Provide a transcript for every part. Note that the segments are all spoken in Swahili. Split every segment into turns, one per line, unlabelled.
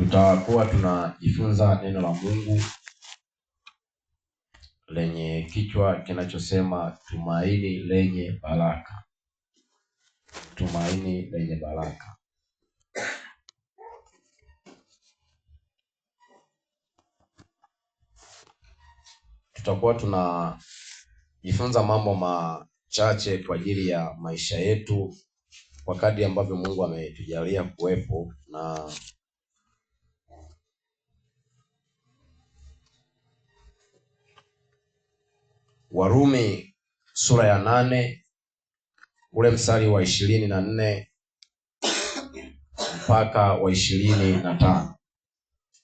Tutakuwa tunajifunza neno la Mungu lenye kichwa kinachosema tumaini lenye baraka. Tumaini lenye baraka. Tutakuwa tunajifunza mambo machache kwa ajili ya maisha yetu kwa kadri ambavyo Mungu ametujalia kuwepo, na Warumi sura ya 8 ule mstari wa 24 mpaka wa 25.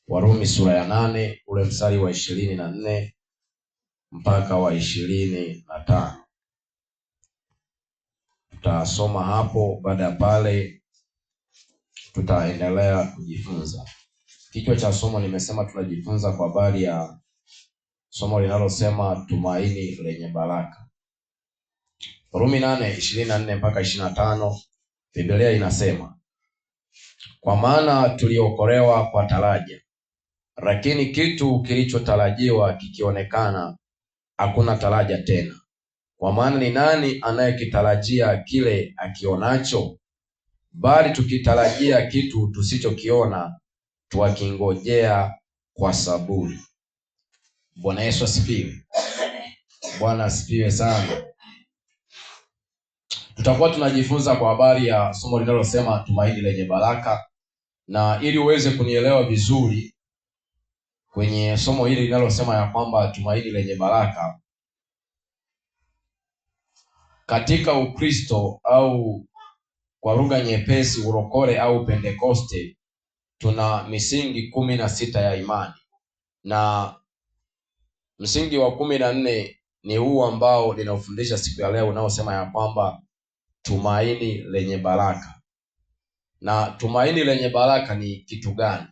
Warumi sura ya 8 ule mstari wa 24 mpaka wa 25. Tutasoma hapo, baada ya pale tutaendelea kujifunza. Kichwa cha somo nimesema tunajifunza kwa habari ya somo linalosema tumaini lenye baraka. Warumi 8:24 mpaka 25, Biblia inasema, kwa maana tuliokolewa kwa taraja, lakini kitu kilichotarajiwa kikionekana, hakuna taraja tena. Kwa maana ni nani anayekitarajia kile akionacho? Bali tukitarajia kitu tusichokiona, twakingojea kwa saburi. Bwana Yesu asifiwe. Bwana asifiwe sana. Tutakuwa tunajifunza kwa habari ya somo linalosema tumaini lenye baraka, na ili uweze kunielewa vizuri kwenye somo hili linalosema ya kwamba tumaini lenye baraka, katika Ukristo au kwa lugha nyepesi urokole au Pentekoste, tuna misingi 16 ya imani, na msingi wa 14 ni huu ambao ninaufundisha siku ya leo, unaosema ya kwamba tumaini lenye baraka. Na tumaini lenye baraka ni kitu gani?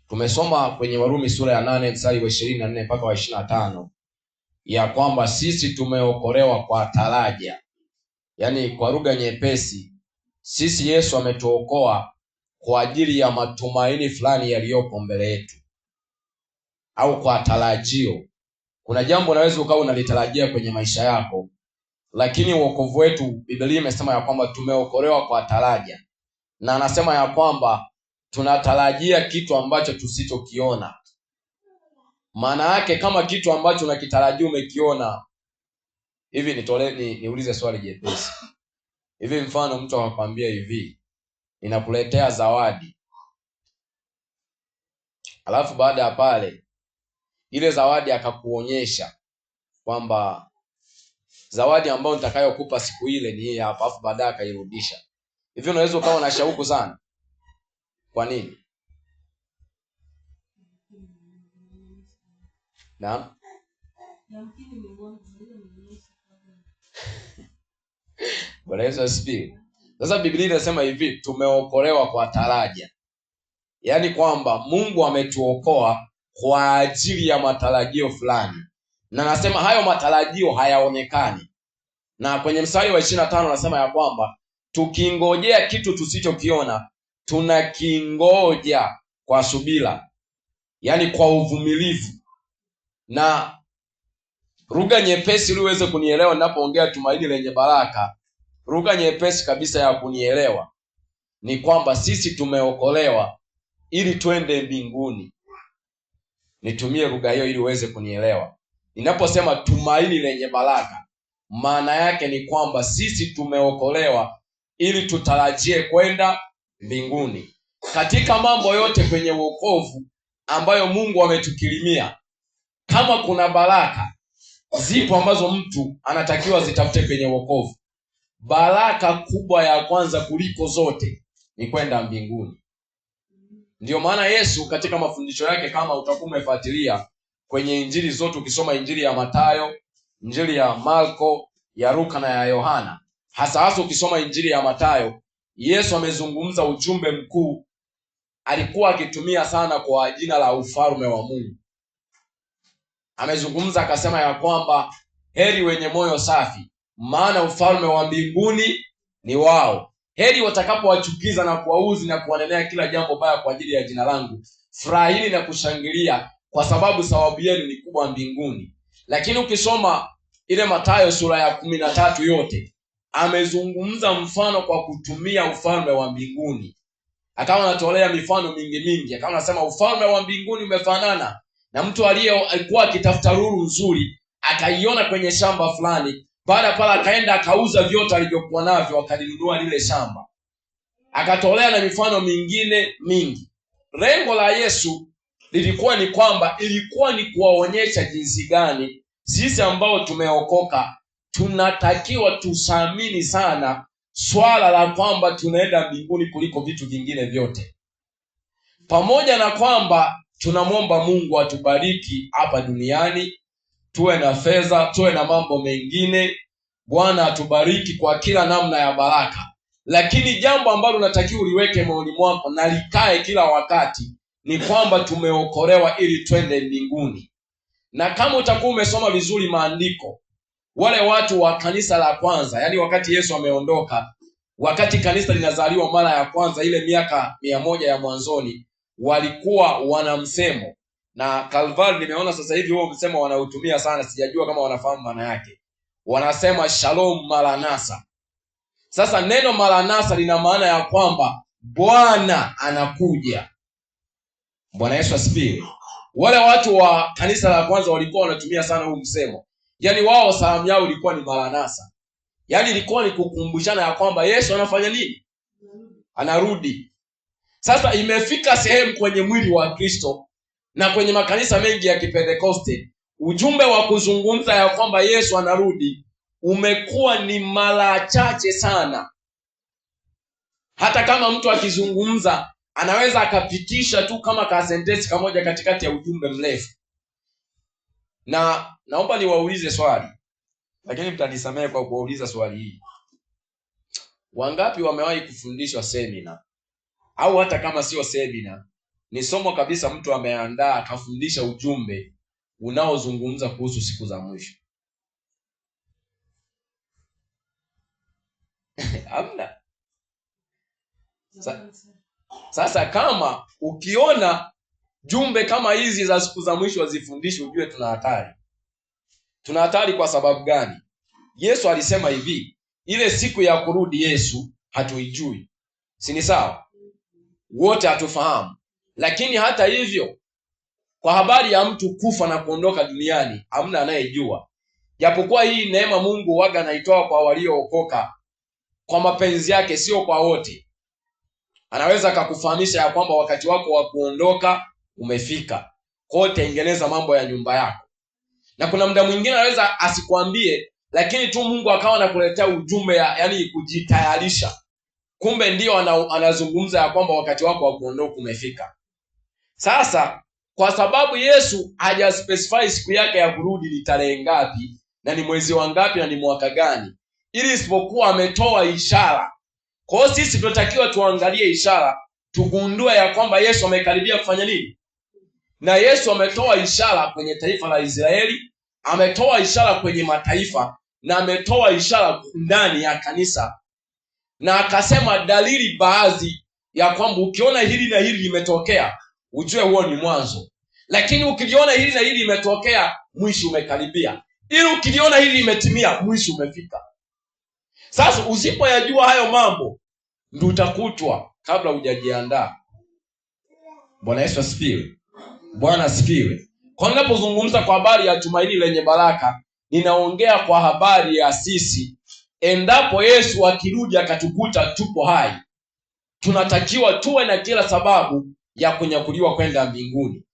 Tumesoma kwenye Warumi sura ya 8 mstari wa 24 mpaka wa 25 ya kwamba sisi tumeokolewa kwa taraja. Yaani kwa lugha nyepesi, sisi Yesu ametuokoa kwa ajili ya matumaini fulani yaliyopo mbele yetu, au kwa tarajio. Kuna jambo unaweza ukawa unalitarajia kwenye maisha yako, lakini wokovu wetu, Biblia imesema ya kwamba tumeokolewa kwa taraja, na anasema ya kwamba tunatarajia kitu ambacho tusichokiona. Maana yake kama kitu ambacho unakitarajia umekiona, hivi niulize swali jepesi. Hivi mfano mtu akakwambia hivi, ninakuletea zawadi, alafu baada ya pale ile zawadi akakuonyesha kwamba zawadi ambayo nitakayokupa siku ile ni hii hapa, alafu baadaye akairudisha. Hivi unaweza ukawa na shauku sana. Kwa nini? Naam. Bwana Yesu asifiwe. Sasa Biblia inasema hivi, tumeokolewa kwa taraja. Yaani kwamba Mungu ametuokoa kwa ajili ya matarajio fulani, na nasema hayo matarajio hayaonekani. Na kwenye mstari wa 25 nasema ya kwamba tukingojea kitu tusichokiona, tunakingoja kwa subira, yaani kwa uvumilivu. Na lugha nyepesi ili uweze kunielewa ninapoongea tumaini lenye baraka, lugha nyepesi kabisa ya kunielewa ni kwamba sisi tumeokolewa ili twende mbinguni. Nitumie lugha hiyo ili uweze kunielewa. Ninaposema tumaini lenye baraka, maana yake ni kwamba sisi tumeokolewa ili tutarajie kwenda mbinguni. Katika mambo yote kwenye wokovu ambayo Mungu ametukirimia, kama kuna baraka zipo ambazo mtu anatakiwa zitafute kwenye wokovu, baraka kubwa ya kwanza kuliko zote ni kwenda mbinguni. Ndiyo maana Yesu katika mafundisho yake, kama utakuwa umefuatilia kwenye injili zote, ukisoma injili ya Mathayo, injili ya Marko, ya Luka na ya Yohana, hasa ukisoma injili ya Mathayo, Yesu amezungumza ujumbe mkuu. Alikuwa akitumia sana kwa jina la ufalme wa Mungu. Amezungumza akasema ya kwamba heri wenye moyo safi, maana ufalme wa mbinguni ni wao. heri watakapowachukiza na kuwauzi na kuwanenea kila jambo baya kwa ajili ya jina langu. Furahini na kushangilia, kwa sababu thawabu yenu ni kubwa mbinguni. Lakini ukisoma ile Mathayo sura ya 13 yote, amezungumza mfano kwa kutumia ufalme wa mbinguni. Akawa anatolea mifano mingi mingi, akawa anasema ufalme wa mbinguni umefanana na mtu aliyekuwa akitafuta lulu nzuri, akaiona kwenye shamba fulani. Baada pala akaenda akauza vyote alivyokuwa navyo, akalinunua lile shamba. Akatolea na mifano mingine mingi. Lengo la Yesu lilikuwa ni kwamba ilikuwa ni kuwaonyesha jinsi gani sisi ambao tumeokoka tunatakiwa tusamini sana swala la kwamba tunaenda mbinguni kuliko vitu vingine vyote. Pamoja na kwamba tunamwomba Mungu atubariki hapa duniani, tuwe na fedha, tuwe na mambo mengine, Bwana atubariki kwa kila namna ya baraka. Lakini jambo ambalo unatakiwa uliweke moyoni mwako na likae kila wakati ni kwamba tumeokolewa ili twende mbinguni. Na kama utakuwa umesoma vizuri maandiko, wale watu wa kanisa la kwanza, yani wakati Yesu ameondoka, wakati kanisa linazaliwa mara ya kwanza, ile miaka 100 ya mwanzoni, walikuwa wana msemo. Na Calvary nimeona sasa hivi huo msemo wanautumia sana, sijajua kama wanafahamu maana yake. Wanasema Shalom Maranatha. Sasa neno Maranatha lina maana ya kwamba Bwana anakuja. Bwana Yesu asifiwe. Wale watu wa kanisa la kwanza walikuwa wanatumia sana huu msemo. Yaani wao salamu yao ilikuwa ni Maranatha. Yaani ilikuwa ni kukumbushana ya kwamba Yesu anafanya nini? Anarudi. Sasa imefika sehemu kwenye mwili wa Kristo na kwenye makanisa mengi ya Kipentekoste, ujumbe wa kuzungumza ya kwamba Yesu anarudi umekuwa ni mara chache sana. Hata kama mtu akizungumza anaweza akapitisha tu kama ka sentence kamoja katikati ya ujumbe mrefu. Na naomba niwaulize swali, lakini mtanisamehe kwa kuwauliza swali hili. Wangapi wamewahi kufundishwa semina, au hata kama sio semina, ni somo kabisa mtu ameandaa akafundisha ujumbe unaozungumza kuhusu siku za mwisho? Hamna. Sasa kama ukiona jumbe kama hizi za siku za mwisho wazifundishe, ujue tuna hatari. Tuna hatari kwa sababu gani? Yesu alisema hivi, ile siku ya kurudi Yesu hatuijui. Si ni sawa? Wote hatufahamu. Lakini hata hivyo, kwa habari ya mtu kufa na kuondoka duniani, hamna anayejua. Japokuwa hii neema Mungu waga anaitoa kwa waliookoka kwa mapenzi yake, sio kwa wote. Anaweza akakufahamisha ya kwamba wakati wako wa kuondoka umefika, kwa hiyo tengeneza mambo ya nyumba yako. Na kuna muda mwingine anaweza asikwambie, lakini tu Mungu akawa anakuletea ujumbe yani kujitayarisha. Kumbe ndio anazungumza ya kwamba wakati wako wa kuondoka umefika. Sasa kwa sababu Yesu hajaspecify siku yake ya kurudi ni tarehe ngapi na ni mwezi wa ngapi na ni mwaka gani, ili isipokuwa ametoa ishara. Kwa hiyo sisi tunatakiwa tuangalie ishara, tugundue ya kwamba Yesu amekaribia kufanya nini. Na Yesu ametoa ishara kwenye taifa la Israeli, ametoa ishara kwenye mataifa, na ametoa ishara ndani ya kanisa. Na akasema dalili baadhi ya kwamba ukiona hili na hili limetokea, ujue huo ni mwanzo. Lakini ukiliona hili na hili limetokea, mwisho umekaribia. Ili ukiliona hili limetimia, mwisho umefika. Sasa usipoyajua hayo mambo, ndio utakutwa kabla hujajiandaa. Bwana Yesu asifiwe. Bwana asifiwe. Kwa ninapozungumza kwa habari ya tumaini lenye baraka, ninaongea kwa habari ya sisi endapo Yesu akirudi akatukuta tupo hai, tunatakiwa tuwe na kila sababu ya kunyakuliwa kwenda mbinguni.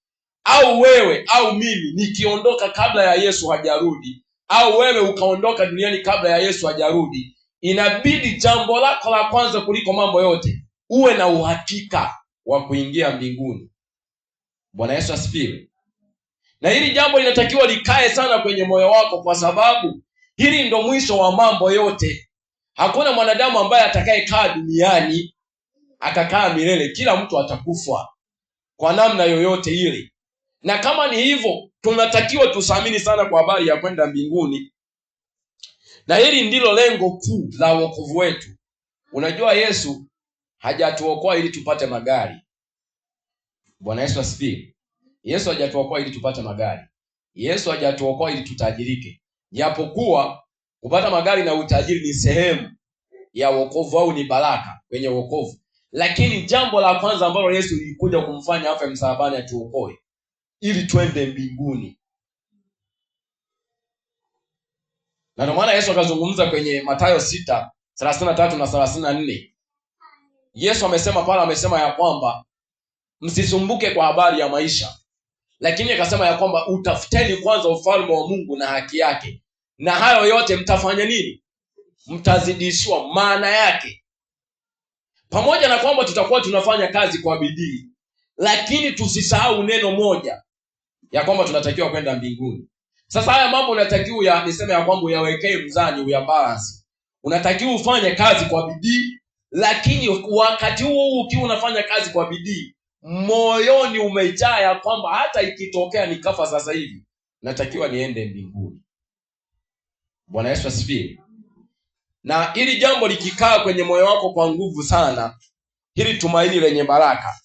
Au wewe au mimi nikiondoka kabla ya Yesu hajarudi, au wewe ukaondoka duniani kabla ya Yesu hajarudi, inabidi jambo lako la kwanza kuliko mambo yote uwe na uhakika wa kuingia mbinguni. Bwana Yesu asifiwe. Na hili jambo linatakiwa likae sana kwenye moyo wako, kwa sababu hili ndo mwisho wa mambo yote. Hakuna mwanadamu ambaye atakayekaa duniani akakaa milele. Kila mtu atakufa kwa namna yoyote ile. Na kama ni hivyo, tunatakiwa tusamini sana kwa habari ya kwenda mbinguni. Na hili ndilo lengo kuu la wokovu wetu. Unajua Yesu hajatuokoa ili tupate magari. Bwana Yesu asifiwe. Yesu hajatuokoa ili tupate magari. Yesu hajatuokoa ili tutajirike. Japokuwa kupata magari na utajiri ni sehemu ya wokovu au ni baraka kwenye wokovu. Lakini jambo la kwanza ambalo Yesu alikuja kumfanya afe msalabani atuokoe ili twende mbinguni. Na ndio maana Yesu akazungumza kwenye Mathayo 6:33 na 34. Yesu amesema ya kwamba msisumbuke kwa habari ya maisha. Lakini akasema ya kwamba utafuteni kwanza ufalme wa Mungu na haki yake, na hayo yote mtafanya nini? Mtazidishwa. Maana yake pamoja na kwamba tutakuwa tunafanya kazi kwa bidii, lakini tusisahau neno moja, ya kwamba tunatakiwa kwenda mbinguni. Sasa haya mambo unatakiwa niseme ya kwamba uyawekee mzani, uyabalance. Unatakiwa ufanye kazi kwa bidii, lakini wakati huo ukiwa unafanya kazi kwa bidii, moyoni umejaa ya kwamba hata ikitokea nikafa sasa hivi, natakiwa niende mbinguni. Bwana Yesu asifiwe. Na ili jambo likikaa kwenye moyo wako kwa nguvu sana, hili tumaini lenye baraka.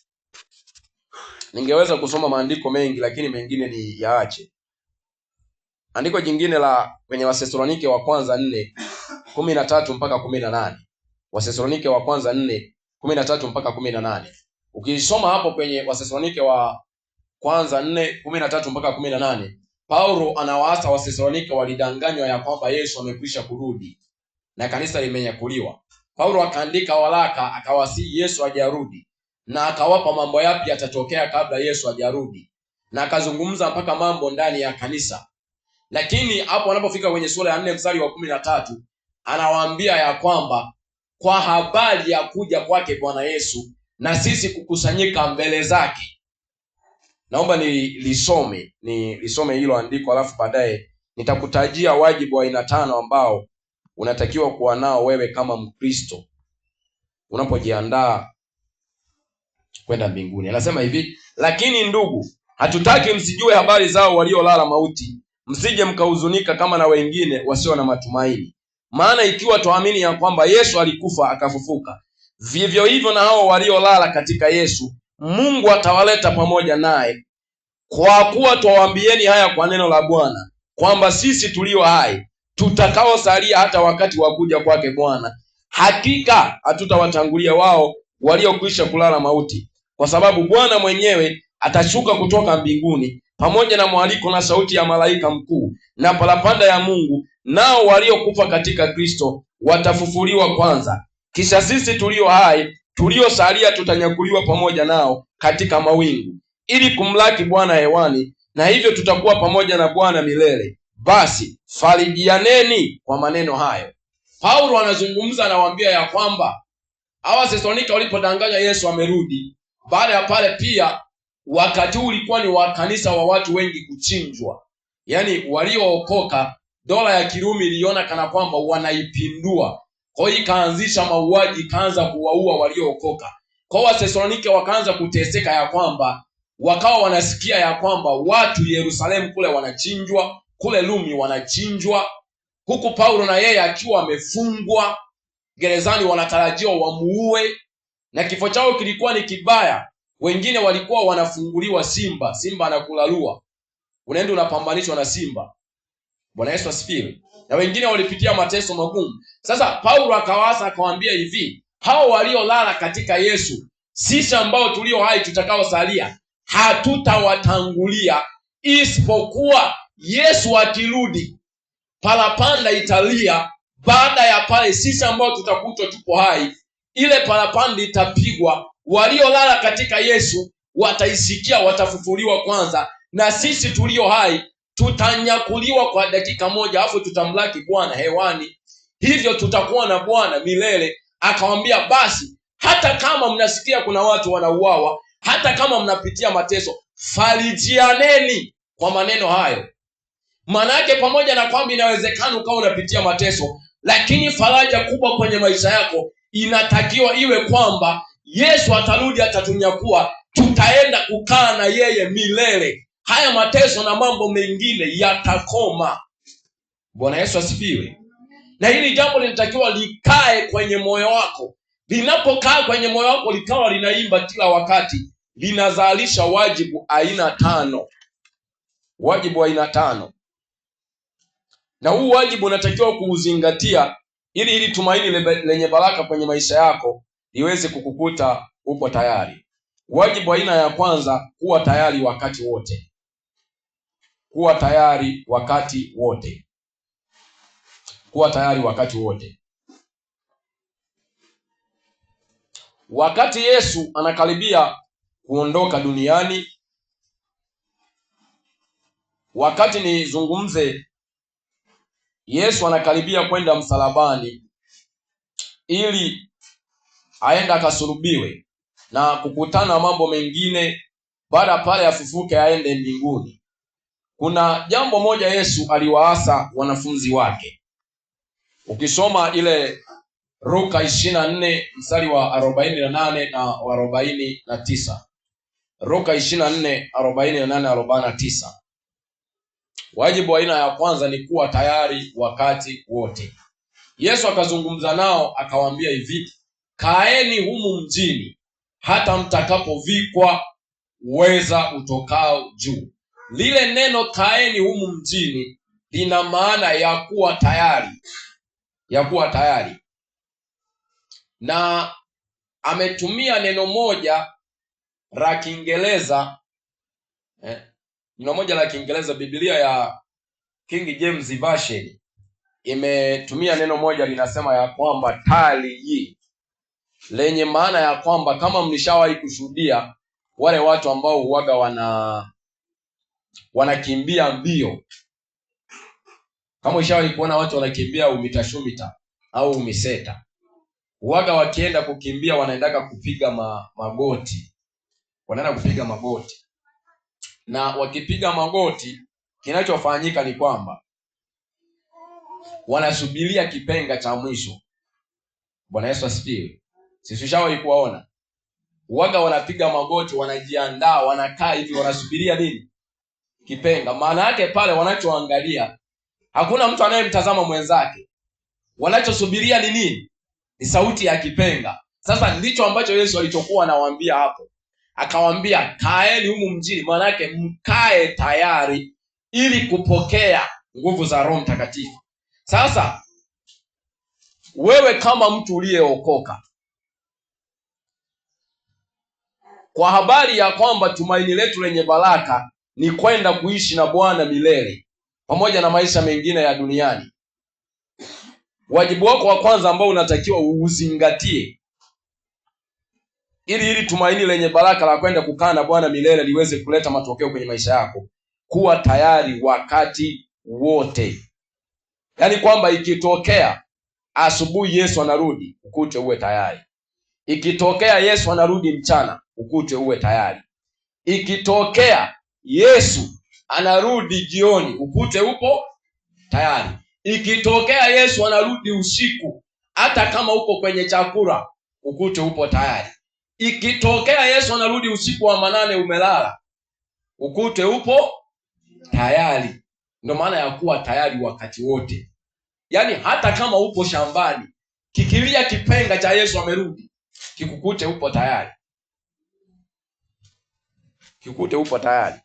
Ningeweza kusoma maandiko mengi, lakini mengine ni yaache. Andiko jingine la kwenye Wathesalonike wa kwanza 4:13 mpaka 18. Wathesalonike wa kwanza 4:13 mpaka 18. Ukisoma hapo kwenye Wathesalonike wa kwanza 4:13 mpaka 18, Paulo anawaasa Wathesalonike walidanganywa ya kwamba Yesu amekwisha kurudi na kanisa limenyakuliwa. Paulo akaandika waraka akawasihi Yesu hajarudi, na akawapa mambo yapi yatatokea kabla Yesu hajarudi, na akazungumza mpaka mambo ndani ya kanisa. Lakini hapo anapofika kwenye sura ya 4 mstari wa 13, anawaambia ya kwamba kwa habari ya kuja kwake Bwana Yesu na sisi kukusanyika mbele zake. Naomba nilisome hilo andiko, alafu baadaye nitakutajia wajibu wa aina 5 ambao unatakiwa kuwa nao wewe kama Mkristo unapojiandaa kwenda mbinguni. Anasema hivi: lakini ndugu, hatutaki msijue habari zao waliolala mauti, msije mkahuzunika kama na wengine wasio na matumaini. Maana ikiwa tuamini ya kwamba Yesu alikufa akafufuka, vivyo hivyo na hao waliolala katika Yesu Mungu atawaleta pamoja naye. Kwa kuwa twawaambieni haya kwa neno la Bwana, kwamba sisi tulio hai tutakaosalia hata wakati wa kuja kwake Bwana, hakika hatutawatangulia wao waliokwisha kulala mauti. Kwa sababu Bwana mwenyewe atashuka kutoka mbinguni pamoja na mwaliko na sauti ya malaika mkuu na parapanda ya Mungu, nao waliokufa katika Kristo watafufuliwa kwanza. Kisha sisi tulio hai tuliosalia tutanyakuliwa pamoja nao katika mawingu, ili kumlaki Bwana hewani, na hivyo tutakuwa pamoja na Bwana milele. Basi farijianeni kwa maneno hayo. Paulo anazungumza, anawaambia ya kwamba hawa Wathesalonike walipodanganya Yesu amerudi, baada ya pale pia wakati ulikuwa ni wa kanisa wa watu wengi kuchinjwa. Yaani waliookoka, dola ya Kirumi iliona kana kwamba wanaipindua. Kwa hiyo ikaanzisha mauaji, ikaanza kuwaua waliookoka. Kwa hiyo Wathesalonike wakaanza kuteseka ya kwamba wakawa wanasikia ya kwamba watu Yerusalemu kule wanachinjwa, kule Rumi wanachinjwa, huku Paulo na yeye akiwa amefungwa gerezani wanatarajiwa wamuue, na kifo chao kilikuwa ni kibaya. Wengine walikuwa wanafunguliwa simba anakulalua, unaenda unapambanishwa na simba. Bwana Yesu asifiwe. Na wengine walipitia mateso magumu. Sasa Paulo akawaasa akawaambia hivi: hao waliolala katika Yesu, sisi ambao tulio hai tutakaosalia hatutawatangulia, isipokuwa Yesu akirudi parapanda italia. Baada ya pale sisi ambao tutakutwa tupo hai, ile parapanda itapigwa, waliolala katika Yesu wataisikia, watafufuliwa kwanza, na sisi tulio hai tutanyakuliwa kwa dakika moja, afu tutamlaki Bwana hewani. Hivyo tutakuwa na Bwana milele. Akamwambia basi hata kama mnasikia kuna watu wanauawa, hata kama mnapitia mateso, farijianeni kwa maneno hayo. Maana yake pamoja na kwamba inawezekana ukawa unapitia mateso, lakini faraja kubwa kwenye maisha yako inatakiwa iwe kwamba Yesu atarudi, atatunyakua, tutaenda kukaa na yeye milele. Haya mateso na mambo mengine yatakoma. Bwana Yesu asifiwe. Na hili jambo linatakiwa likae kwenye moyo wako linapokaa kwenye moyo wako likawa linaimba kila wakati, linazalisha wajibu aina 5. Wajibu aina 5. Na huu wajibu unatakiwa kuuzingatia ili tumaini lenye baraka kwenye maisha yako liweze kukukuta upo tayari. Wajibu aina ya kwanza, kuwa tayari wakati wote. Kuwa tayari wakati wote. Kuwa tayari wakati wote. Wakati Yesu anakaribia kuondoka duniani, wakati nizungumze Yesu anakaribia kwenda msalabani ili aenda akasulubiwe na kukutana mambo mengine, baada pale afufuke aende mbinguni. Kuna jambo moja Yesu aliwaasa wanafunzi wake. Ukisoma ile Luka 24 mstari wa 48 na wa 49. Luka 24 48 49. Wajibu aina ya kwanza ni kuwa tayari wakati wote. Yesu akazungumza nao akawaambia hivi, kaeni humu mjini hata mtakapovikwa uweza utokao juu. Lile neno kaeni humu mjini lina maana ya kuwa tayari. Ya kuwa tayari. Na ametumia neno moja la Kiingereza, neno moja la Kiingereza. Biblia ya King James Version imetumia neno moja linasema ya kwamba tali, lenye maana ya kwamba, kama mlishawahi kushuhudia wale watu ambao huaga wanakimbia mbio, kama ushawahi kuona watu wanakimbia umitashumita au umiseta, huaga wakienda kukimbia wanaendaga kupiga magoti. Wanaenda kupiga magoti, na wakipiga magoti kinachofanyika ni kwamba wanasubiria kipenga cha mwisho. Bwana Yesu asifiwe. Sisi ushawahi kuwaona huaga wanapiga magoti, wanajiandaa, wanakaa hivi, wanasubiria nini? Kipenga. Maana yake pale wanachoangalia, hakuna mtu anayemtazama mwenzake, wanachosubiria ni nini? Ni sauti ya kipenga. Sasa ndicho ambacho Yesu alichokuwa anawaambia hapo. Akawaambia kaeni humu mjini, maana yake mkae tayari ili kupokea nguvu za Roho Mtakatifu. Sasa wewe kama mtu uliyeokoka, kwa habari ya kwamba tumaini letu lenye baraka ni kwenda kuishi na Bwana milele pamoja na maisha mengine ya duniani, wajibu wako wa kwanza ambao unatakiwa uzingatie ili tumaini lenye baraka la kwenda kukaa na Bwana milele liweze kuleta matokeo kwenye maisha yako, kuwa tayari wakati wote. Yaani kwamba ikitokea asubuhi Yesu anarudi, ukute uwe tayari. Ikitokea Yesu anarudi mchana, ukute uwe tayari. Ikitokea Yesu anarudi jioni, ukute upo tayari. Ikitokea Yesu anarudi usiku, hata kama upo kwenye chakula, ukute upo tayari. Ikitokea Yesu anarudi usiku wa manane umelala, ukute upo tayari. Ndio maana ya kuwa tayari wakati wote. Yaani hata kama upo shambani, kikilia kipenga cha Yesu amerudi, kikukute upo tayari. Kikukute upo tayari.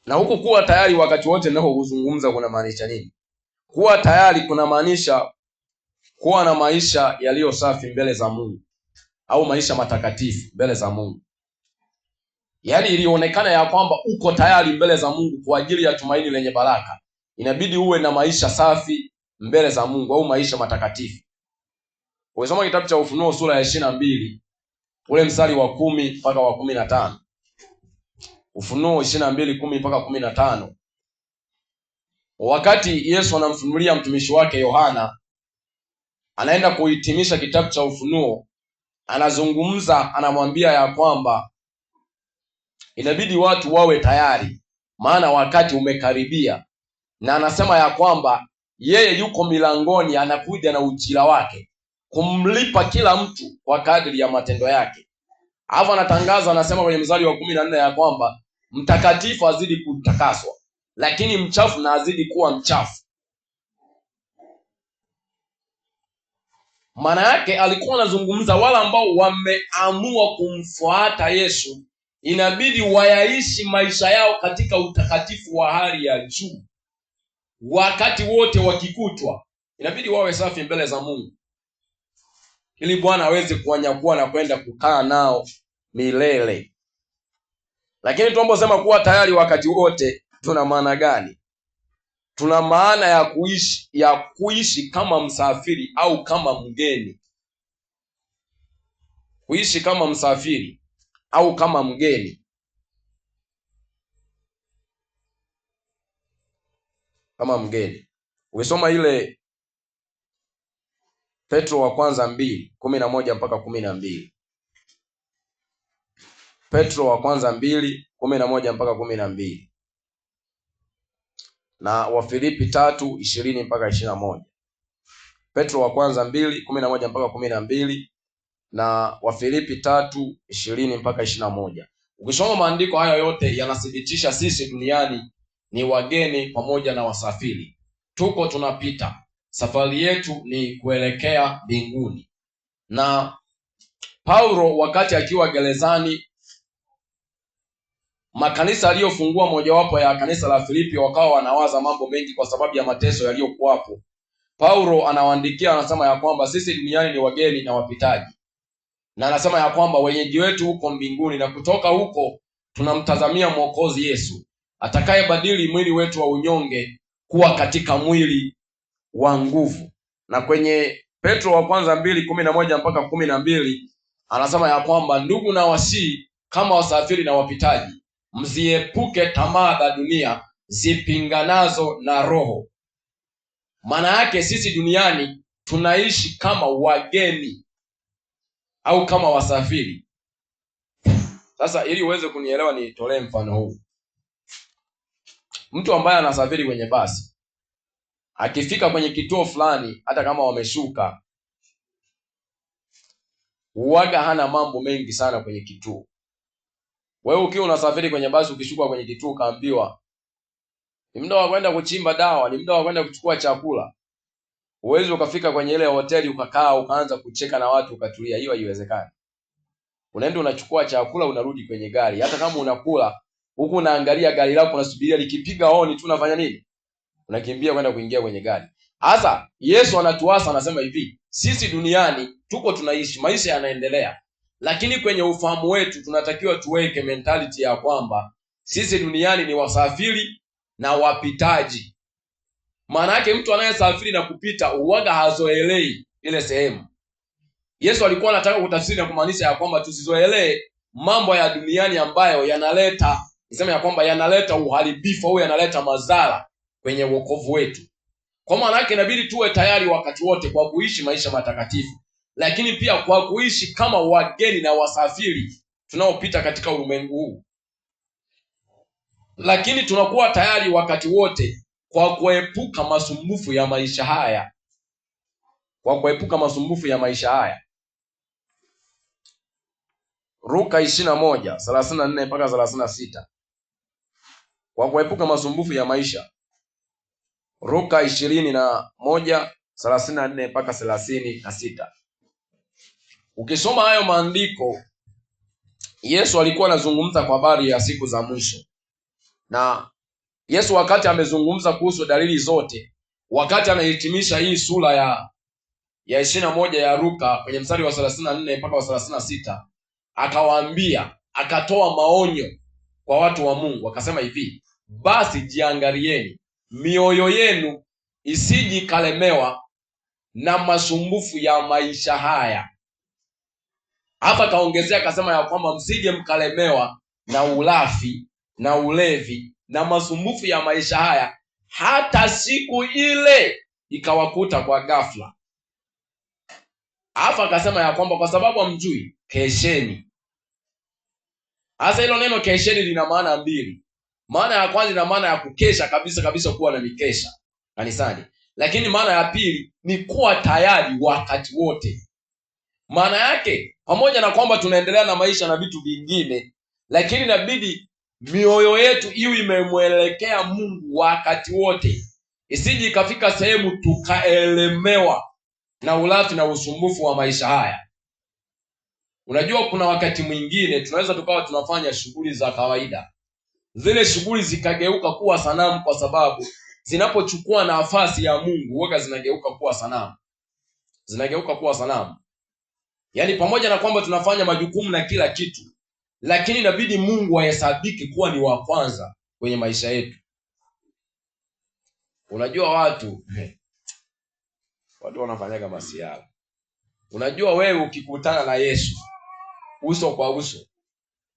Na huku kuwa tayari wakati wote ndio kuzungumza kuna maanisha nini? Kuwa tayari kuna maanisha kuwa na maisha yaliyo safi mbele za Mungu, au maisha matakatifu mbele za Mungu. Yaani ilionekana ya kwamba uko tayari mbele za Mungu kwa ajili ya tumaini lenye baraka, inabidi uwe na maisha safi mbele za Mungu, au maisha matakatifu. Ukisoma kitabu cha Ufunuo sura ya 22 ule mstari wa 10 mpaka wa 15. Ufunuo 22:10 mpaka 15. Wakati Yesu anamfunulia mtumishi wake Yohana, anaenda kuhitimisha kitabu cha Ufunuo, anazungumza, anamwambia ya kwamba inabidi watu wawe tayari, maana wakati umekaribia. Na anasema ya kwamba yeye yuko milangoni, anakuja na ujira wake kumlipa kila mtu kwa kadri ya matendo yake. Hapo anatangaza, anasema kwenye mstari wa 14 ya kwamba mtakatifu azidi kutakaswa, lakini mchafu na azidi kuwa mchafu. Maana yake alikuwa anazungumza wale ambao wameamua kumfuata Yesu, inabidi wayaishi maisha yao katika utakatifu wa hali ya juu. Wakati wote wakikutwa, inabidi wawe safi mbele za Mungu, ili Bwana aweze kuwanyakua na kwenda kukaa nao milele. Lakini tunaposema kuwa tayari wakati wote, tuna maana gani? Tuna maana ya kuishi kama msafiri au kama mgeni. Kuishi kama msafiri au kama mgeni. Kama mgeni. Ukisoma ile Petro wa kwanza 2:11 mpaka 12. Petro wa kwanza 2:11 mpaka 12. Na Wafilipi 3:20 mpaka 21. Petro wa kwanza 2:11 mpaka 12 na Wafilipi 3:20 mpaka 21. Ukisoma maandiko haya yote yanathibitisha sisi duniani ni wageni pamoja na wasafiri. Tuko tunapita. Safari yetu ni kuelekea mbinguni. Na Paulo wakati akiwa gerezani, makanisa aliyofungua mojawapo ya kanisa la Filipi wakawa wanawaza mambo mengi kwa sababu ya mateso yaliyokuwapo. Paulo anawaandikia, anasema ya kwamba sisi duniani ni wageni na wapitaji. Na anasema ya kwamba wenyeji wetu huko mbinguni, na kutoka huko tunamtazamia Mwokozi Yesu atakayebadili mwili wetu wa unyonge kuwa katika mwili wa nguvu. Na kwenye Petro wa kwanza 2:11 mpaka 12 anasema ya kwamba ndugu na wasii kama wasafiri na wapitaji, mziepuke tamaa za dunia zipinganazo na roho. Maana yake sisi duniani tunaishi kama wageni au kama wasafiri. Sasa ili uweze kunielewa nitolee mfano huu. Mtu ambaye anasafiri kwenye basi, akifika kwenye kituo fulani, hata kama wameshuka, huaga hana mambo mengi sana kwenye kituo. Wewe ukiwa unasafiri kwenye basi, ukishuka kwenye kituo kaambiwa ni muda wa kwenda kuchimba dawa, ni muda wa kwenda kuchukua chakula, uwezi ukafika kwenye ile hoteli ukakaa ukaanza kucheka na watu ukatulia. Hiyo haiwezekani. Unaenda unachukua chakula, unarudi kwenye gari. Hata kama unakula huku unaangalia gari lako, unasubiria likipiga honi tu unafanya nini? Unakimbia kwenda kuingia kwenye gari. Sasa Yesu anatuasa, anasema hivi, sisi duniani tuko tunaishi, maisha yanaendelea, lakini kwenye ufahamu wetu tunatakiwa tuweke mentality ya kwamba sisi duniani ni wasafiri na wapitaji. Maana yake mtu anayesafiri na kupita uwaga hazoelei ile sehemu. Yesu alikuwa anataka kutafsiri na kumaanisha ya kwamba tusizoelee mambo ya duniani ambayo yanaleta, niseme ya kwamba yanaleta uharibifu au yanaleta madhara kwenye wokovu wetu. Kwa maana yake inabidi tuwe tayari wakati wote kwa kuishi maisha matakatifu, lakini pia kwa kuishi kama wageni na wasafiri tunaopita katika ulimwengu huu. Lakini tunakuwa tayari wakati wote kwa kuepuka masumbufu ya maisha haya. Kwa kuepuka masumbufu ya maisha haya. Luka 21:34 mpaka 36. Kwa kuepuka masumbufu ya maisha. Luka 21:34 mpaka 36. Ukisoma hayo maandiko, Yesu alikuwa anazungumza kwa habari ya siku za mwisho. Na Yesu wakati amezungumza kuhusu dalili zote, wakati anahitimisha hii sura ya 21 ya Luka kwenye mstari wa 34 mpaka wa 36, akawaambia, akatoa maonyo kwa watu wa Mungu, akasema hivi, basi jiangalieni mioyo yenu isiji kalemewa na masumbufu ya maisha haya. Hapa kaongezea akasema ya kwamba msije mkalemewa na ulafi na ulevi na masumbufu ya maisha haya, hata siku ile ikawakuta kwa ghafla. Hapa akasema ya kwamba kwa sababu hamjui, kesheni. Hasa hilo neno kesheni lina maana mbili. Maana ya kwanza ina maana ya kukesha kabisa kabisa, kuwa na mikesha kanisani. Lakini maana ya pili ni kuwa tayari wakati wote. Maana yake pamoja na kwamba tunaendelea na maisha na vitu vingine, lakini inabidi mioyo yetu iwe imemwelekea Mungu wakati wote, isije ikafika sehemu tukaelemewa na ulafi na usumbufu wa maisha haya. Unajua kuna wakati mwingine tunaweza tukawa tunafanya shughuli za kawaida, zile shughuli zikageuka kuwa sanamu, kwa sababu zinapochukua nafasi ya Mungu huwa zinageuka kuwa sanamu. Zinageuka kuwa sanamu. Yaani pamoja na kwamba tunafanya majukumu na kila kitu, lakini inabidi Mungu ahesabiki kuwa ni wa kwanza kwenye maisha yetu. Unajua watu wanafanyaga masiara. Unajua wewe ukikutana na Yesu uso kwa uso,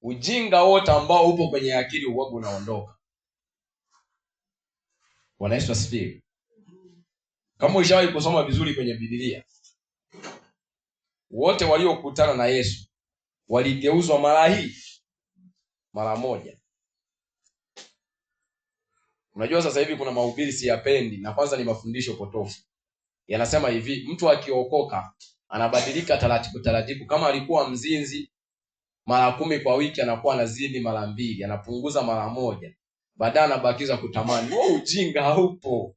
ujinga wote ambao upo kwenye akili huwa unaondoka. Bwana Yesu asifiwe. Kama ushawahi kusoma vizuri kwenye Biblia, wote waliokutana na Yesu waligeuzwa mara moja. Unajua sasa hivi kuna mahubiri siyapendi, na kwanza ni mafundisho potofu. Yanasema hivi, mtu akiokoka anabadilika taratibu. Kama alikuwa mzinzi mara 10 kwa wiki, anakuwa anazini mara 2, anapunguza mara 1, baadaye anabakiza kutamani. Wewe ujinga haupo.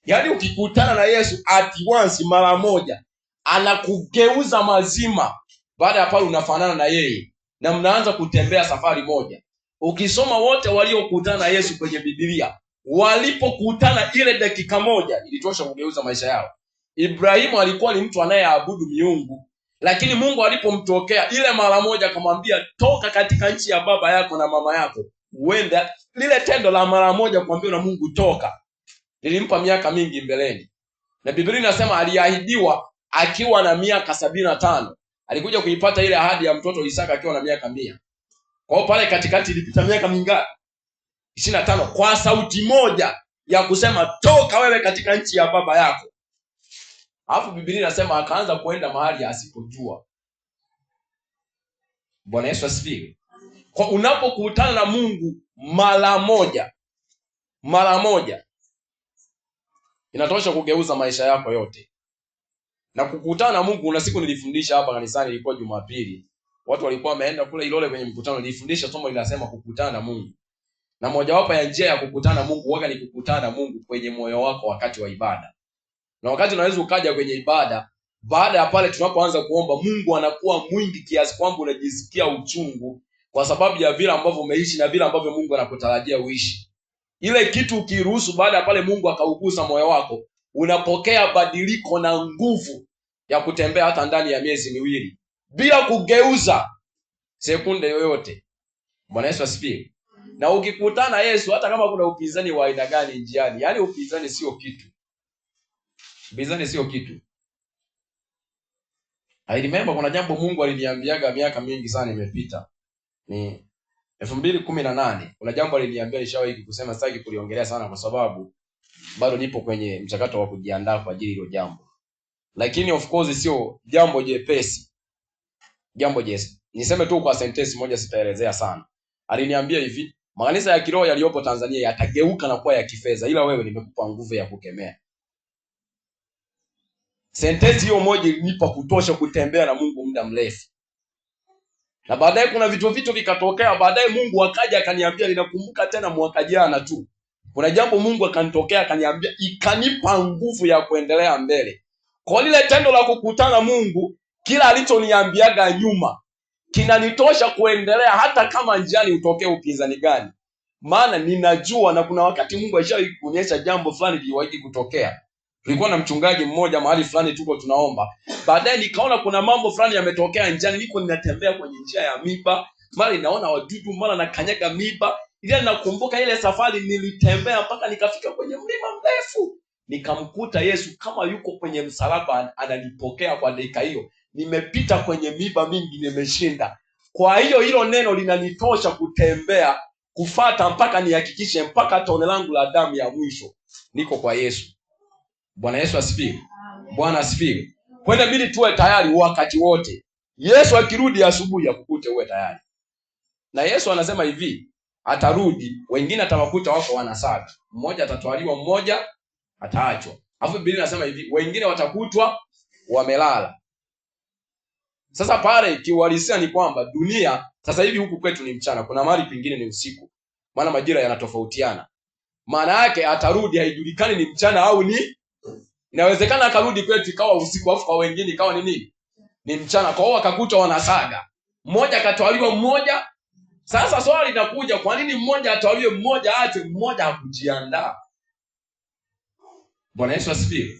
Yaani ukikutana na Yesu at once mara moja, anakugeuza mazima. Baada ya pale unafanana na yeye na mnaanza kutembea safari moja. Ukisoma wote waliokutana na Yesu kwenye Biblia, walipokutana ile dakika moja ilitosha kugeuza maisha yao. Ibrahimu alikuwa ni mtu anayeabudu miungu, lakini Mungu alipomtokea ile mara moja akamwambia, toka katika nchi ya baba yako na mama yako uende. Lile tendo la mara moja kuambiwa na Mungu toka lilimpa miaka mingi mbeleni. Na Biblia inasema aliahidiwa akiwa na miaka 75. Alikuja kuipata ile ahadi ya mtoto Isaka akiwa na miaka 100. Kwa hiyo pale katikati ilipita miaka mingapi? 25, kwa sauti moja ya kusema toka wewe katika nchi ya baba yako. Alafu Biblia inasema akaanza kuenda mahali asipojua. Bwana Yesu asifiwe. Kwa unapokutana na Mungu mara moja inatosha kugeuza maisha yako yote. Na kukutana na Mungu, una siku nilifundisha hapa kanisani, ilikuwa Jumapili. Watu walikuwa wameenda kule Ilole kwenye mkutano, nilifundisha somo linasema kukutana na Mungu. Na mojawapo ya njia ya kukutana na Mungu ni kukutana na Mungu kwenye moyo wako wakati wa ibada. Na wakati unaweza ukaja kwenye ibada, baada ya pale tunapoanza kuomba, Mungu anakuwa mwingi kiasi kwamba unajisikia uchungu kwa sababu ya vile ambavyo umeishi na vile ambavyo Mungu anakutarajia uishi. Ile kitu ukiruhusu, baada ya pale Mungu akaugusa moyo wako, unapokea badiliko na nguvu ya kutembea hata ndani ya miezi 2 bila kugeuza sekunde yoyote. Bwana Yesu asifiwe. Na ukikutana Yesu, hata kama kuna upinzani wa aina gani njiani, yani upinzani sio kitu. Upinzani sio kitu. I remember kuna jambo Mungu aliniambiaga miaka mingi sana imepita. Ni 2018. Kuna jambo aliniambia, nishawahi kusema, sitaki kuliongelea sana kwa sababu bado nipo kwenye mchakato wa kujiandaa kwa ajili hilo jambo. Lakini of course sio jambo jepesi. Niseme tu kwa sentence moja, sitaelezea sana. Aliniambia hivi, makanisa ya kiroho yaliyopo Tanzania yatageuka na kuwa ya kifedha, ila wewe nimekupa nguvu ya kukemea. Sentence hiyo moja ilinipa kutosha kutembea na Mungu muda mrefu. Na baadaye kuna vitu vikatokea. Baadaye Mungu akaja akaniambia, ninakumbuka tena mwaka jana tu, kuna jambo Mungu akanitokea akaniambia, ikanipa nguvu ya kuendelea mbele. Kwa lile tendo la kukutana Mungu, kila alichoniambiaga nyuma kinanitosha kuendelea hata kama njiani utokee upinzani gani. Maana ninajua, na kuna wakati Mungu alishawahi kuonyesha jambo fulani liliwahi kutokea. Tulikuwa na mchungaji mmoja mahali fulani tuko tunaomba. Baadaye nikaona kuna mambo fulani yametokea njiani, niko ninatembea kwenye njia ya miba, mara naona wadudu, mara nakanyaga miba. Ile nakumbuka ile safari nilitembea mpaka nikafika kwenye mlima mrefu. Nikamkuta Yesu kama yuko kwenye msalaba ananipokea kwa dakika hiyo. Nimepita kwenye miba mingi, nimeshinda. Kwa hiyo hilo neno linanitosha kutembea, kufata mpaka nihakikishe mpaka tone langu la damu ya mwisho niko kwa Yesu. Bwana Yesu asifiwe. Bwana asifiwe. Kwa hiyo inabidi tuwe tayari wakati wote. Yesu akirudi asubuhi akukute uwe tayari. Na Yesu anasema hivi, atarudi, wengine atawakuta wako wanasaga. Mmoja atatwaliwa, mmoja ataachwa. Alafu Biblia inasema hivi, wengine watakutwa wamelala. Sasa pale kiuhalisia ni kwamba dunia sasa hivi huku kwetu ni mchana, kuna mahali pengine ni usiku, maana majira yanatofautiana. Maana yake atarudi haijulikani ni mchana au ni, inawezekana akarudi kwetu ikawa usiku, afu kwa wengine ikawa ni nini, ni mchana. Kwa hiyo akakuta wanasaga, mmoja akatwaliwa mmoja. Sasa swali linakuja, kwa nini mmoja atwaliwe mmoja aache mmoja hakujiandaa? Bwana Yesu asifiwe.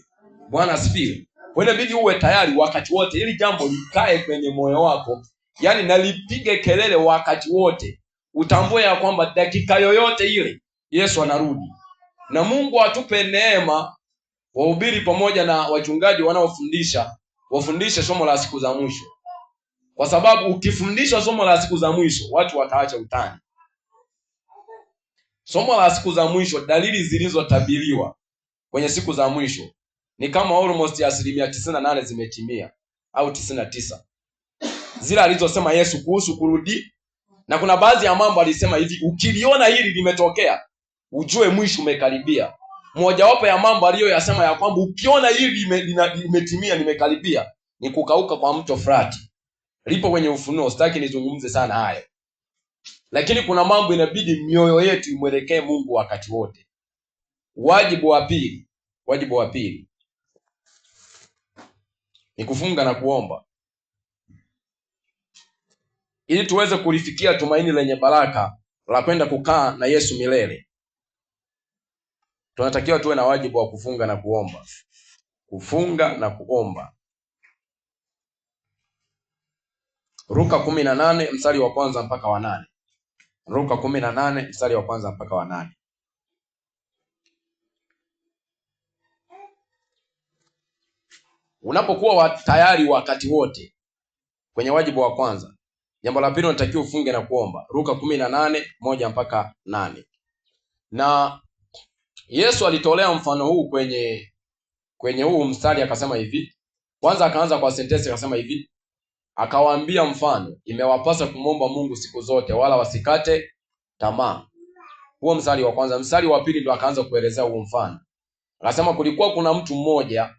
Bwana asifiwe. Kwa hiyo inabidi uwe tayari wakati wote, ili jambo likae kwenye moyo wako, yaani nalipige kelele wakati wote. Utambue ya kwamba dakika yoyote ile Yesu anarudi. Na Mungu atupe neema, wahubiri pamoja na wachungaji wanaofundisha wafundishe somo la siku za mwisho, kwa sababu ukifundisha somo la siku za mwisho watu wataacha utani. Somo la siku za mwisho, dalili zilizotabiriwa kwenye siku za mwisho ni kama almost 98% zimetimia au 99, zile alizosema Yesu kuhusu kurudi. Na kuna baadhi ya mambo alisema hivi, ukiliona hili limetokea ujue mwisho umekaribia. Mojawapo ya mambo aliyoyasema ya kwamba ukiona hili limetimia, limekaribia, ni kukauka kwa mto Frati. Lipo kwenye Ufunuo, sitaki nizungumze sana hayo. Lakini kuna mambo inabidi mioyo yetu imwelekee Mungu wakati wote. Wajibu wa pili ni kufunga na kuomba, ili tuweze kulifikia tumaini lenye baraka la kwenda kukaa na Yesu milele. Tunatakiwa tuwe na wajibu wa kufunga na kuomba. Kufunga na kuomba. Luka 18 mstari wa kwanza mpaka wa 8. Luka 18 mstari wa kwanza mpaka wa 8. Unapokuwa tayari wakati wote kwenye wajibu wa kwanza, jambo la pili unatakiwa ufunge na kuomba. Luka 18:1 mpaka 8. Na Yesu alitolea mfano huu kwenye huu mstari, akasema hivi. Kwanza akaanza kwa sentensi akasema hivi, akawaambia mfano, imewapasa kumwomba Mungu siku zote wala wasikate tamaa. Huo mstari wa kwanza. Mstari wa pili ndo akaanza kuelezea huo mfano. Akasema kulikuwa kuna mtu mmoja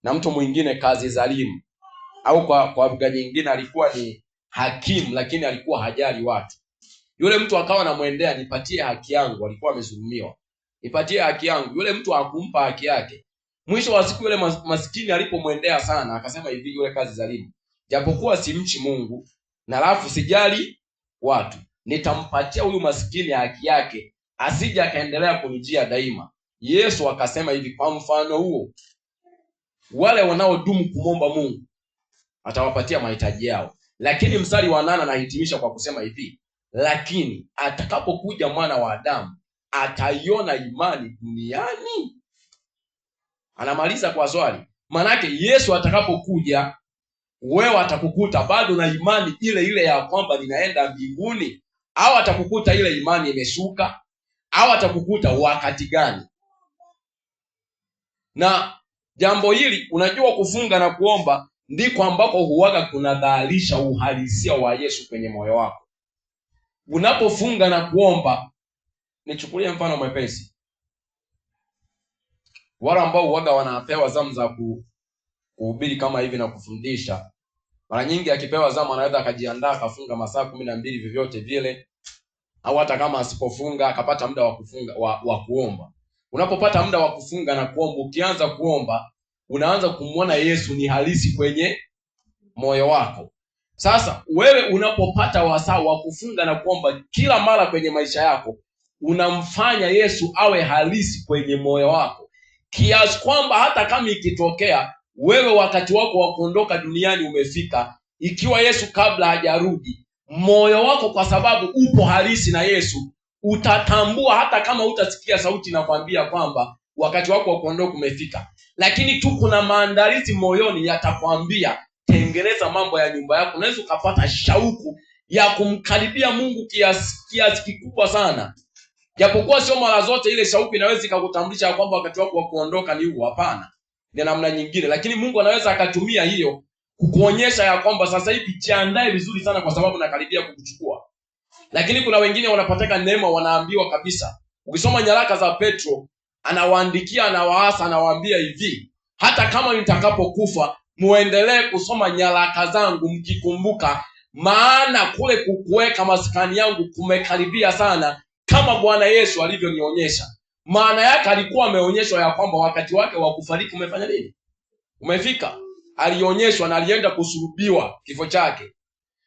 na mtu mwingine kazi zalimu, au kwa lugha nyingine alikuwa ni hakimu, lakini alikuwa hajali watu. Yule mtu akawa anamwendea, nipatie haki yangu, alikuwa amezulumiwa, nipatie haki yangu. Yule mtu hakumpa haki yake. Mwisho wa siku yule maskini alipomwendea sana, akasema hivi yule kazi zalimu, japokuwa simchi Mungu na alafu sijali watu, nitampatia huyu maskini haki yake, asije akaendelea kunijia daima. Yesu akasema hivi, kwa mfano huo wale wanaodumu kumomba Mungu atawapatia mahitaji yao. Lakini mstari wa 8 anahitimisha kwa kusema hivi, lakini atakapokuja mwana wa Adamu ataiona imani duniani? Anamaliza kwa swali. Manake Yesu atakapokuja, wewe atakukuta bado na imani ile ile ya kwamba ninaenda mbinguni, au atakukuta ile imani imeshuka, au atakukuta wakati gani? Na jambo hili, unajua, kufunga na kuomba ndiko ambako huwaga kunadhahirisha uhalisia wa Yesu kwenye moyo wako. Unapofunga na kuomba, nichukulie mfano mwepesi, wale ambao huwaga wanapewa zamu za kuhubiri kama hivi na kufundisha, mara nyingi akipewa zamu anaweza akajiandaa akafunga masaa 12 vyovyote vile, au hata kama asipofunga akapata muda wa kufunga wa kuomba. Unapopata muda wa kufunga na kuomba, ukianza kuomba, unaanza kumwona Yesu ni halisi kwenye moyo wako. Sasa wewe unapopata wasaa wa kufunga na kuomba kila mara kwenye maisha yako, unamfanya Yesu awe halisi kwenye moyo wako, kiasi kwamba hata kama ikitokea wewe wakati wako wa kuondoka duniani umefika, ikiwa Yesu kabla hajarudi, moyo wako, kwa sababu upo halisi na Yesu, utatambua hata kama utasikia sauti na kwambia kwamba wakati wako wa kuondoka umefika. Lakini tu kuna maandalizi moyoni yatakwambia tengeneza mambo ya nyumba yako. Unaweza ukapata shauku ya kumkaribia Mungu kiasi kikubwa sana. Japokuwa sio mara zote ile shauku inaweza ikakutambulisha kwamba wakati wako wa kuondoka ni huu. Hapana, ni namna nyingine. Lakini Mungu anaweza akatumia hiyo kukuonyesha ya kwamba sasa hivi jiandae vizuri sana, kwa sababu nakaribia kukuchukua. Lakini kuna wengine wanapataka neema, wanaambiwa kabisa. Ukisoma nyaraka za Petro, anawaandikia, anawaasa, anawaambia hivi, hata kama nitakapokufa muendelee kusoma nyaraka zangu mkikumbuka, maana kule kukuweka maskani yangu kumekaribia sana, kama Bwana Yesu alivyonionyesha. Maana yake alikuwa ameonyeshwa ya kwamba wakati wake wa kufariki umefanya nini? Umefika. Alionyeshwa na alienda kusulubiwa kifo chake.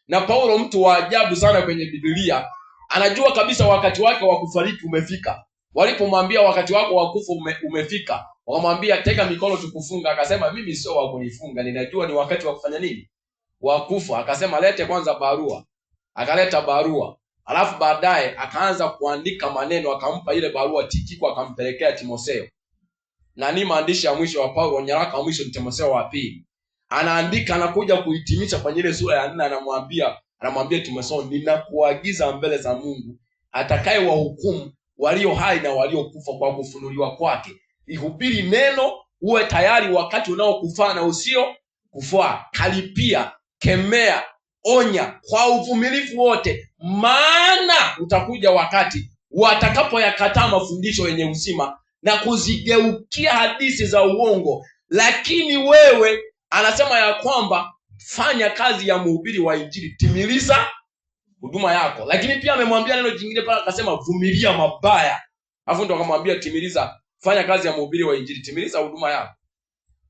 Na Paulo, mtu wa ajabu sana kwenye Biblia, anajua kabisa wakati wake wa kufariki umefika. Walipomwambia wakati wako wa kufa umefika, wakamwambia tega mikono tukufunga. Akasema mimi sio wa kunifunga, ninajua ni wakati wa kufanya nini? Wa kufa. Akasema lete kwanza barua. Akaleta barua. Alafu baadaye akaanza kuandika maneno, akampa ile barua Tikiko, akampelekea Timotheo. Na ni maandishi ya mwisho wa Paulo, nyaraka ya mwisho ni Timotheo wa pili. Anaandika, anakuja kuhitimisha kwenye ile sura ya 4, anamwambia Timotheo, ninakuagiza mbele za Mungu atakaye wahukumu walio hai na waliokufa kwa kufunuliwa kwake, ihubiri neno, uwe tayari wakati unaokufaa na usio kufaa. Karipia, kemea, onya kwa uvumilivu wote, maana utakuja wakati watakapoyakataa mafundisho yenye uzima na kuzigeukia hadithi za uongo. Lakini wewe, anasema ya kwamba fanya kazi ya mhubiri wa Injili, timiliza huduma yako. Lakini pia amemwambia neno jingine pale, akasema vumilia mabaya. Alafu ndo akamwambia timiliza, fanya kazi ya mhubiri wa Injili, timiliza huduma yako.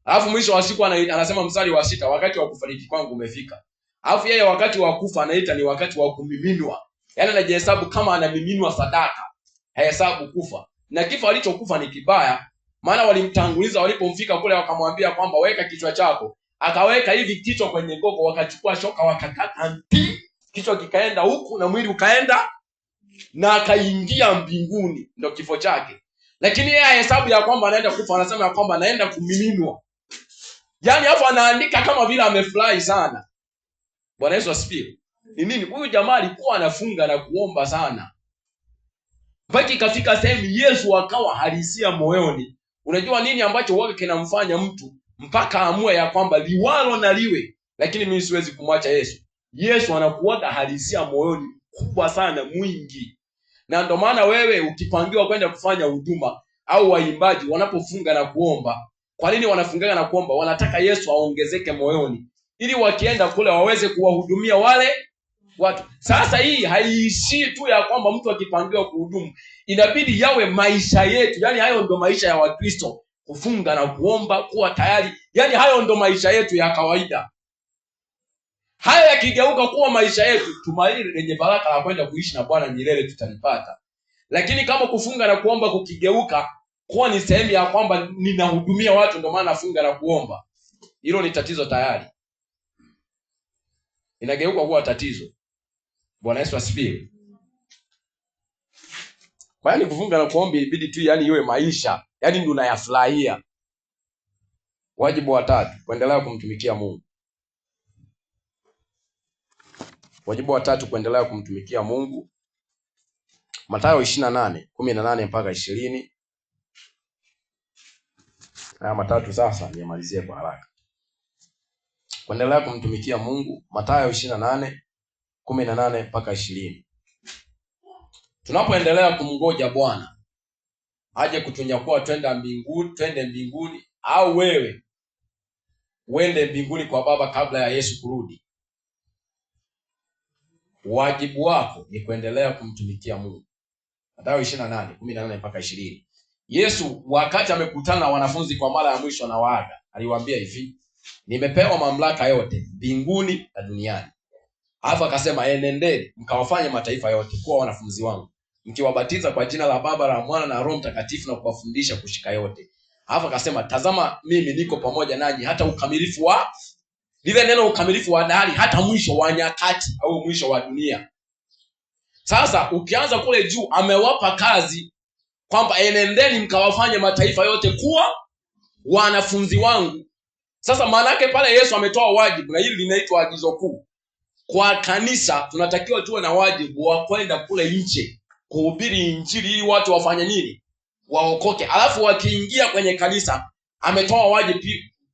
Alafu mwisho wa siku anasema mstari wa 6, wakati wa kufariki kwangu umefika. Alafu yeye wakati wa kufa anaita ni wakati wa kumiminwa. Yaani anajihesabu kama anamiminwa sadaka, hahesabu kufa. Na kifo alichokufa ni kibaya, maana walimtanguliza, walipomfika kule wakamwambia kwamba weka kichwa chako. Akaweka hivi kichwa kwenye gogo, wakachukua shoka wakakata kichwa kikaenda huku na mwili ukaenda, na akaingia mbinguni. Ndio kifo chake. Lakini yeye hesabu ya kwamba anaenda kufa, anasema ya kwamba anaenda kumiminwa. Yaani hapo anaandika kama vile amefurahi sana. Bwana Yesu asifiwe. Ni nini? Huyu jamaa alikuwa anafunga na kuomba sana, mpaka ikafika sehemu Yesu akawa halisia moyoni. Unajua nini ambacho wake kinamfanya mtu mpaka amue ya kwamba liwalo na liwe, lakini mimi siwezi kumwacha Yesu. Yesu anakuwaga halisia moyoni kubwa sana, mwingi. Na ndio maana wewe ukipangiwa kwenda kufanya huduma, au waimbaji wanapofunga na kuomba, kwa nini wanafunga na kuomba? Wanataka Yesu aongezeke moyoni, ili wakienda kule waweze kuwahudumia wale watu. Sasa hii haiishii tu ya kwamba mtu akipangiwa kuhudumu, inabidi yawe maisha yetu. Yaani hayo ndo maisha ya Wakristo, kufunga na kuomba, kuwa tayari. Yaani hayo ndo maisha yetu ya kawaida. Haya yakigeuka kuwa maisha yetu, tumaini lenye baraka la kwenda kuishi na Bwana milele tutalipata. Lakini kama kufunga na kuomba kukigeuka kuwa ni sehemu ya kwamba ninahudumia watu ndio maana nafunga na kuomba, hilo ni tatizo tayari. Inageuka kuwa tatizo. Bwana Yesu asifiwe. Kwani kufunga na kuomba ibidi tu yani iwe maisha, yani ndio unayafurahia. Wajibu wa 3, kuendelea kumtumikia Mungu. Wajibu wa 3, kuendelea kumtumikia Mungu. Mathayo 28:18 mpaka 20. Haya matatu sasa nimalizie kwa haraka. Kuendelea kumtumikia Mungu, Mathayo 28:18 mpaka 20. Tunapoendelea kumngoja Bwana aje kutunyakua twende mbinguni, au wewe uende mbinguni kwa Baba kabla ya Yesu kurudi, wajibu wako ni kuendelea kumtumikia Mungu. Mathayo 28:18 mpaka 20. Yesu wakati amekutana na wanafunzi kwa mara ya mwisho na waaga, aliwaambia hivi, nimepewa mamlaka yote mbinguni na duniani. Alafu akasema, enendeni mkawafanye mataifa yote kuwa wanafunzi wangu, mkiwabatiza kwa jina la Baba, la Mwana na Roho Mtakatifu, na kuwafundisha kushika yote. Alafu akasema, tazama mimi niko pamoja nanyi hata ukamilifu wa, lile neno ukamilifu wa dahari, hata mwisho wa nyakati au mwisho wa dunia. Sasa ukianza kule juu amewapa kazi kwamba enendeni mkawafanye mataifa yote kuwa wanafunzi wangu. Sasa maana yake pale Yesu ametoa wajibu, na hili linaitwa agizo kuu. Kwa kanisa tunatakiwa tuwe na wajibu wa kwenda kule nje kuhubiri Injili ili watu wafanye nini? Waokoke. Alafu wakiingia kwenye kanisa ametoa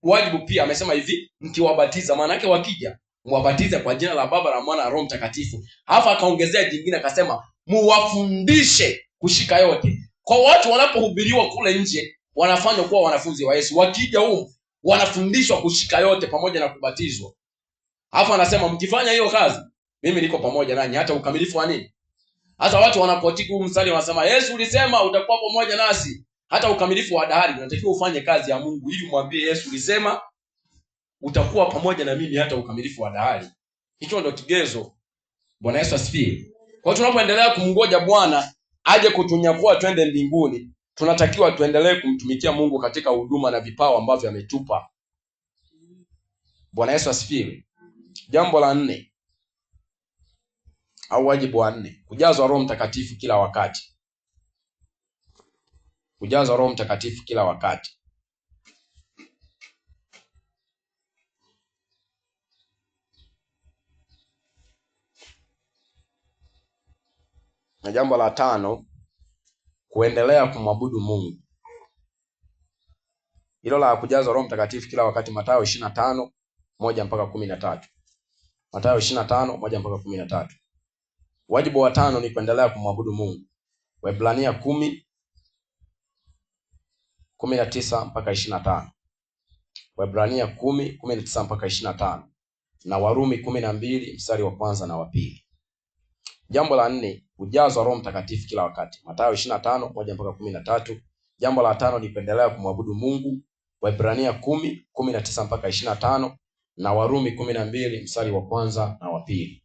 wajibu pia, amesema hivi, mkiwabatiza. Maana yake wakija muwabatize kwa jina la Baba, la Mwana na Roho Mtakatifu. Alafu akaongezea jingine akasema, muwafundishe kushika yote. Kwa watu wanapohubiriwa kule nje wanafanywa kuwa wanafunzi wa Yesu. Wakija huko wanafundishwa kushika yote pamoja na kubatizwa. Alafu anasema mkifanya hiyo kazi, mimi niko pamoja nanyi hata ukamilifu wa nini? Hata watu wanapotiki huu mstari wanasema Yesu ulisema utakuwa pamoja nasi hata ukamilifu wa dahari. Unatakiwa ufanye kazi ya Mungu ili mwambie Yesu ulisema utakuwa pamoja na mimi hata ukamilifu wa dahari. Hicho ndio kigezo. Bwana Yesu asifiwe. Kwa hiyo tunapoendelea kumngoja Bwana aje kutunyakua twende mbinguni, tunatakiwa tuendelee kumtumikia Mungu katika huduma na vipawa ambavyo ametupa. Bwana Yesu asifiwe. Jambo la 4 au wajibu wa 4, kujazwa Roho Mtakatifu kila wakati. Kujazwa Roho Mtakatifu kila wakati. Na jambo la 5, kuendelea kumwabudu Mungu. Hilo la kujazwa Roho Mtakatifu kila wakati, Mathayo 25:1-13. Mathayo 25:1-13. Wajibu wa 5 ni kuendelea kumwabudu Mungu. Waebrania 10:19-25. Waebrania 10:19-25 na Warumi 12 mstari wa 1 na wa 2. Jambo la 4, kujazwa Roho Mtakatifu kila wakati. Mathayo 25:1-13. Jambo la 5 ni kuendelea kumwabudu Mungu. Waebrania 10:19-25 na Warumi 12 mstari wa 1 na wa 2.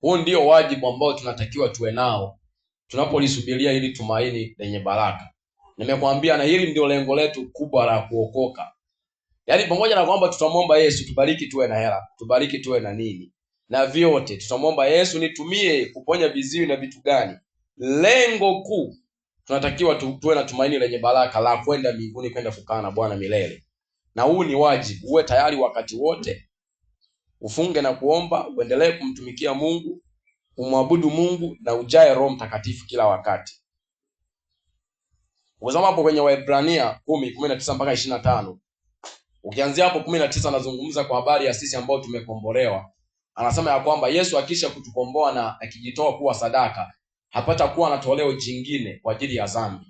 Huu ndio wajibu ambao tunatakiwa tuwe nao tunapolisubiria hili tumaini lenye baraka. Nimekuambia na hili ndio lengo letu kubwa la kuokoka. Yaani pamoja na kwamba tutamwomba Yesu tubariki tuwe na hela, tubariki tuwe na nini na vyote, tutamwomba Yesu nitumie kuponya viziwi na vitu gani, lengo kuu tunatakiwa tuwe na tumaini lenye baraka la kwenda mbinguni, kwenda kukaa na Bwana milele. Na huu ni wajibu. Uwe tayari wakati wote, ufunge na kuomba, uendelee kumtumikia Mungu, umwabudu Mungu na ujae Roho Mtakatifu kila wakati. Ukisoma hapo kwenye Waebrania 10:19-25, ukianzia hapo 19 anazungumza kwa habari ya sisi ambao tumekombolewa. Anasema ya kwamba Yesu akisha kutukomboa na akijitoa kuwa sadaka, hapata kuwa na toleo jingine kwa ajili ya dhambi.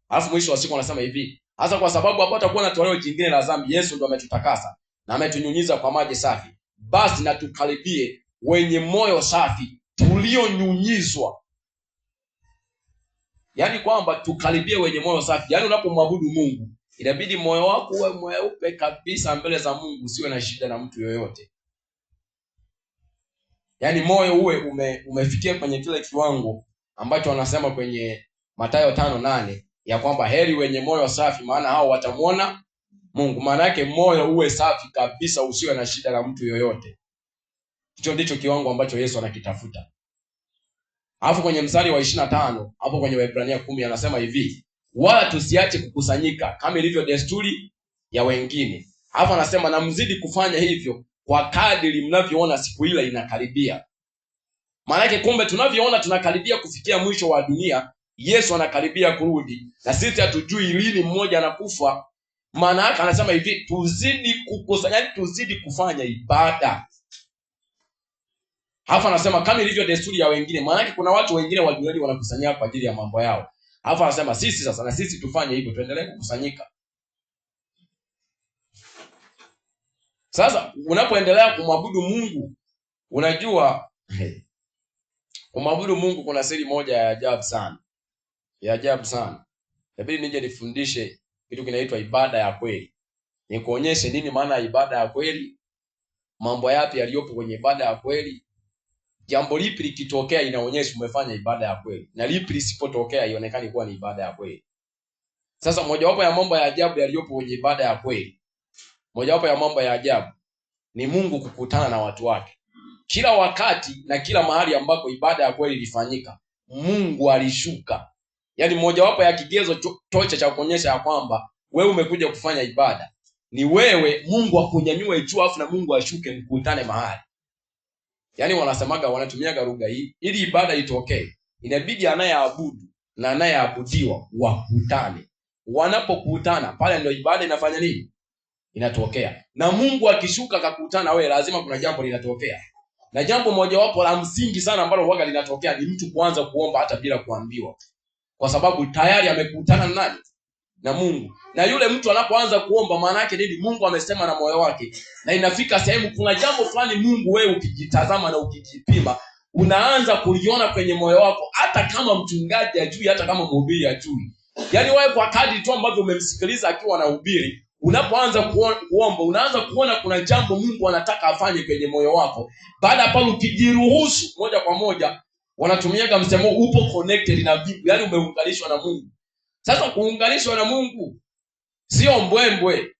Alafu mwisho wa siku anasema hivi, hasa kwa sababu hapata kuwa na toleo jingine la dhambi, Yesu ndo ametutakasa na ametunyunyiza kwa maji safi. Basi na tukaribie wenye moyo safi tulionyunyizwa. Yaani kwamba tukaribie wenye moyo safi. Yaani unapomwabudu Mungu, inabidi moyo wako uwe mweupe kabisa mbele za Mungu, usiwe na shida na mtu yoyote. Yaani moyo uwe umefikia kwenye kile kiwango ambacho wanasema kwenye Mathayo 5:8 ya kwamba heri wenye moyo safi maana hao watamuona Mungu. Maana yake moyo uwe safi kabisa, usiwe na shida na mtu yoyote. Hicho ndicho kiwango ambacho Yesu anakitafuta. Alafu kwenye mstari wa 25 hapo kwenye Waebrania 10 anasema hivi, wala tusiache kukusanyika kama ilivyo desturi ya wengine. Alafu anasema na mzidi kufanya hivyo kwa kadiri mnavyoona siku ile inakaribia. Maana yake kumbe tunavyoona tunakaribia kufikia mwisho wa dunia, Yesu anakaribia kurudi na sisi hatujui lini mmoja anakufa. Maana yake anasema hivi, tuzidi kukusanya, tuzidi kufanya ibada. Alafu anasema kama ilivyo desturi ya wengine. Maana yake kuna watu wengine wa dunia wanakusanyika kwa ajili ya mambo yao. Alafu anasema sisi sasa na sisi tufanye hivyo, tuendelee kukusanyika. Sasa unapoendelea kumwabudu Mungu, unajua kumwabudu Mungu kuna siri moja ya ajabu sana. Ya ajabu sana. Inabidi nije nifundishe kitu kinaitwa ibada ya kweli. Nikuonyeshe nini maana ya ibada ya kweli, mambo yapi yaliyopo kwenye ibada ya kweli. Jambo lipi likitokea inaonyesha umefanya ibada ya kweli, na lipi lisipotokea ionekane kuwa ni ibada ya kweli. Sasa mojawapo ya mambo ya ajabu yaliyopo kwenye ibada ya kweli, mojawapo ya mambo ya ajabu ni Mungu kukutana na watu wake. Kila wakati na kila mahali ambako ibada ya kweli ilifanyika, Mungu alishuka. Yaani mojawapo ya kigezo tocha cha kuonyesha ya kwamba wewe umekuja kufanya ibada ni wewe Mungu akunyanyue juu afu na Mungu ashuke mkutane mahali. Yaani wanasemaga, wanatumiaga lugha hii, ili ibada itokee inabidi anayeabudu na anayeabudiwa wakutane. Wanapokutana pale ndio ibada inafanya nini? Inatokea. Na Mungu akishuka akakutana wewe, lazima kuna jambo linatokea. Na jambo mojawapo la msingi sana ambalo huaga linatokea ni mtu kuanza kuomba hata bila kuambiwa. Kwa sababu tayari amekutana na nani? na Mungu. Na yule mtu anapoanza kuomba, maana yake nini? Mungu amesema na moyo wake. Na inafika sehemu kuna jambo fulani Mungu wewe ukijitazama na ukijipima, unaanza kuliona kwenye moyo wako, hata kama mchungaji ajui, hata kama mhubiri ajui. Yaani wewe kwa kadri tu ambavyo umemsikiliza akiwa anahubiri, unapoanza kuomba, unaanza kuona kuna jambo Mungu anataka afanye kwenye moyo wako. Baada ya pale ukijiruhusu, moja kwa moja wanatumiaga msemo upo connected na Mungu, yaani umeunganishwa na Mungu. Sasa kuunganishwa na Mungu sio mbwembwe.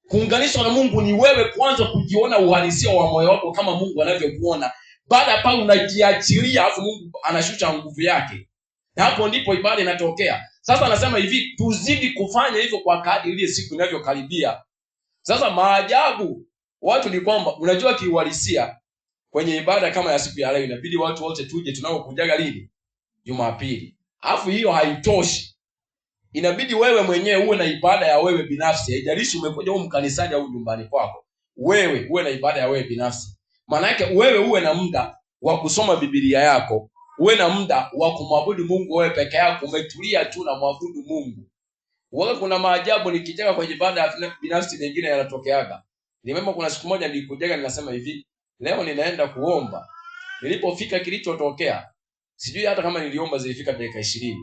Kuunganishwa na Mungu ni wewe kwanza kujiona uhalisia wa moyo wako kama Mungu anavyokuona. Baada ya pale unajiachilia, alafu Mungu anashusha nguvu yake. Na hapo ndipo ibada inatokea. Sasa anasema hivi, tuzidi kufanya hivyo kwa kadri ile siku inavyokaribia. Sasa maajabu watu ni kwamba, unajua kiuhalisia kwenye ibada kama ya siku ya leo inabidi watu wote tuje tunaokujaga lini? Jumapili. Alafu hiyo haitoshi. Inabidi wewe mwenyewe uwe na ibada ya wewe binafsi. Haijalishi umekuja huko kanisani au nyumbani kwako. Wewe uwe na ibada ya wewe binafsi. Maana yake wewe uwe na muda wa kusoma Biblia yako, uwe na muda wa kumwabudu Mungu wewe peke yako, umetulia tu na mwabudu Mungu. Wewe kuna maajabu nikitaka kwenye ibada ya binafsi nyingine yanatokeaga. Nimemba kuna siku moja nilikujaga ninasema hivi, leo ninaenda kuomba. Nilipofika kilichotokea, sijui hata kama niliomba zilifika dakika 20.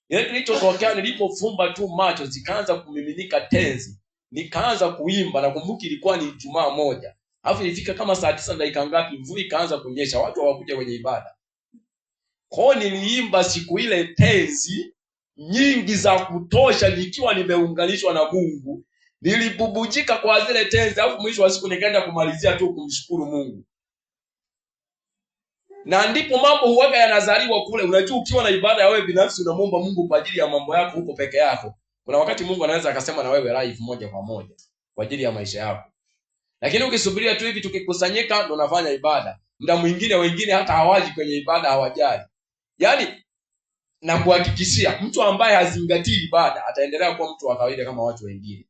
Ile kilichotokea nilipofumba tu macho zikaanza kumiminika tenzi. Nikaanza kuimba, na kumbuki ilikuwa ni Ijumaa moja. Alafu ilifika kama saa 9 dakika ngapi mvua ikaanza kunyesha, watu hawakuja kwenye ibada. Kwa niliimba siku ile tenzi nyingi za kutosha nikiwa nimeunganishwa na Mungu. Nilibubujika kwa zile tenzi, alafu mwisho wa siku nikaenda kumalizia tu kumshukuru Mungu. Na ndipo mambo huwaga yanazaliwa kule. Unajua ukiwa na ibada ya wewe binafsi unamwomba Mungu kwa ajili ya mambo yako huko peke yako. Kuna wakati Mungu anaweza akasema na wewe live moja kwa moja kwa ajili ya maisha yako. Lakini ukisubiria tu hivi tukikusanyika ndo nafanya ibada, muda mwingine wengine hata hawaji kwenye ibada, hawajali. Yaani na kuhakikishia mtu ambaye hazingatii ibada ataendelea kuwa mtu wa kawaida kama watu wengine.